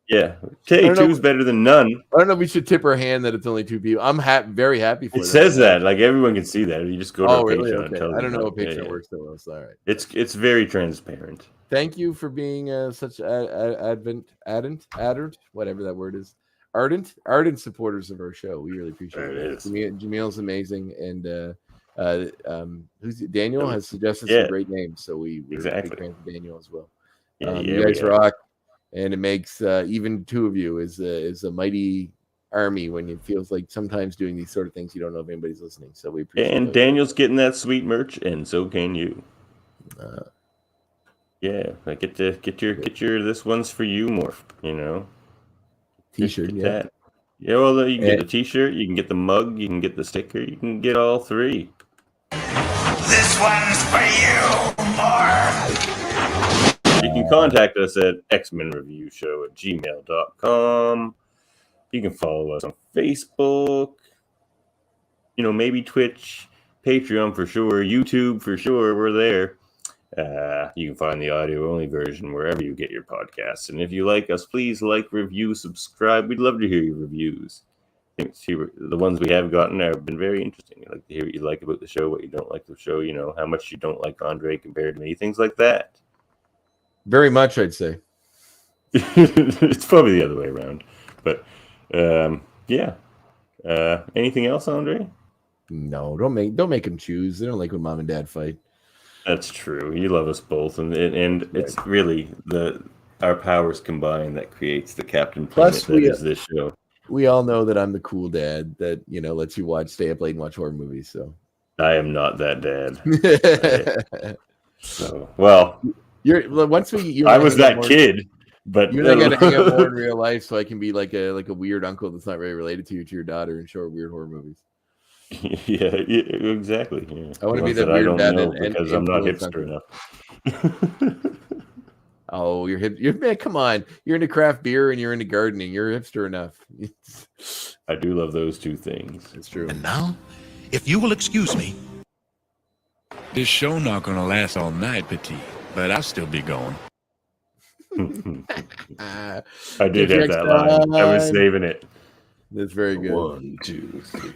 Yeah. Hey, 2's better than none. I don't know if we should tip our hand that it's only 2 people. I'm very happy for it. It says that. Like, everyone can see that. You just go to our really? Patreon. Okay. And I don't know what Patreon works so well. So all right. It's very transparent. Thank you for being such ardent, whatever that word is. Ardent supporters of our show. We really appreciate it. Jameel's amazing, and Daniel has suggested some great names, so we're big fans of Daniel as well. You guys rock, and it makes even 2 of you is a mighty army when it feels like sometimes doing these sort of things you don't know if anybody's listening. So we appreciate it. And Daniel's getting that sweet merch, and so can you. Like get your this one's for you morph, T-shirt, that. Yeah, well, you can get the T-shirt, you can get the mug, you can get the sticker, you can get all 3. This one's for you, Morph. You can contact us at xmenreviewshow@gmail.com. You can follow us on Facebook, maybe Twitch, Patreon for sure, YouTube for sure. We're there. You can find the audio-only version wherever you get your podcasts. And if you like us, please like, review, subscribe. We'd love to hear your reviews. I think the ones we have gotten have been very interesting. I'd like to hear what you like about the show, what you don't like the show, how much you don't like Andre compared to me, things like that. Very much, I'd say. It's probably the other way around. But, anything else, Andre? No, don't make them choose. They don't like when mom and dad fight. That's true. You love us both, and it's really our powers combined that creates the Captain Planet that is this show. We all know that I'm the cool dad that lets you stay up late and watch horror movies. So I am not that dad. I was that kid, but you got to hang out more in real life, so I can be like a weird uncle that's not very related to your daughter and show weird horror movies. Yeah, exactly. Yeah. I want to be that weird dad because I'm not hipster enough. Oh, you're hip. Man, come on. You're into craft beer and you're into gardening. You're hipster enough. I do love those 2 things. It's true. And now, if you will excuse me. This show not gonna last all night, Petit, but I'll still be going. I did have that line. I was saving it. That's very good. 1, 2, 3.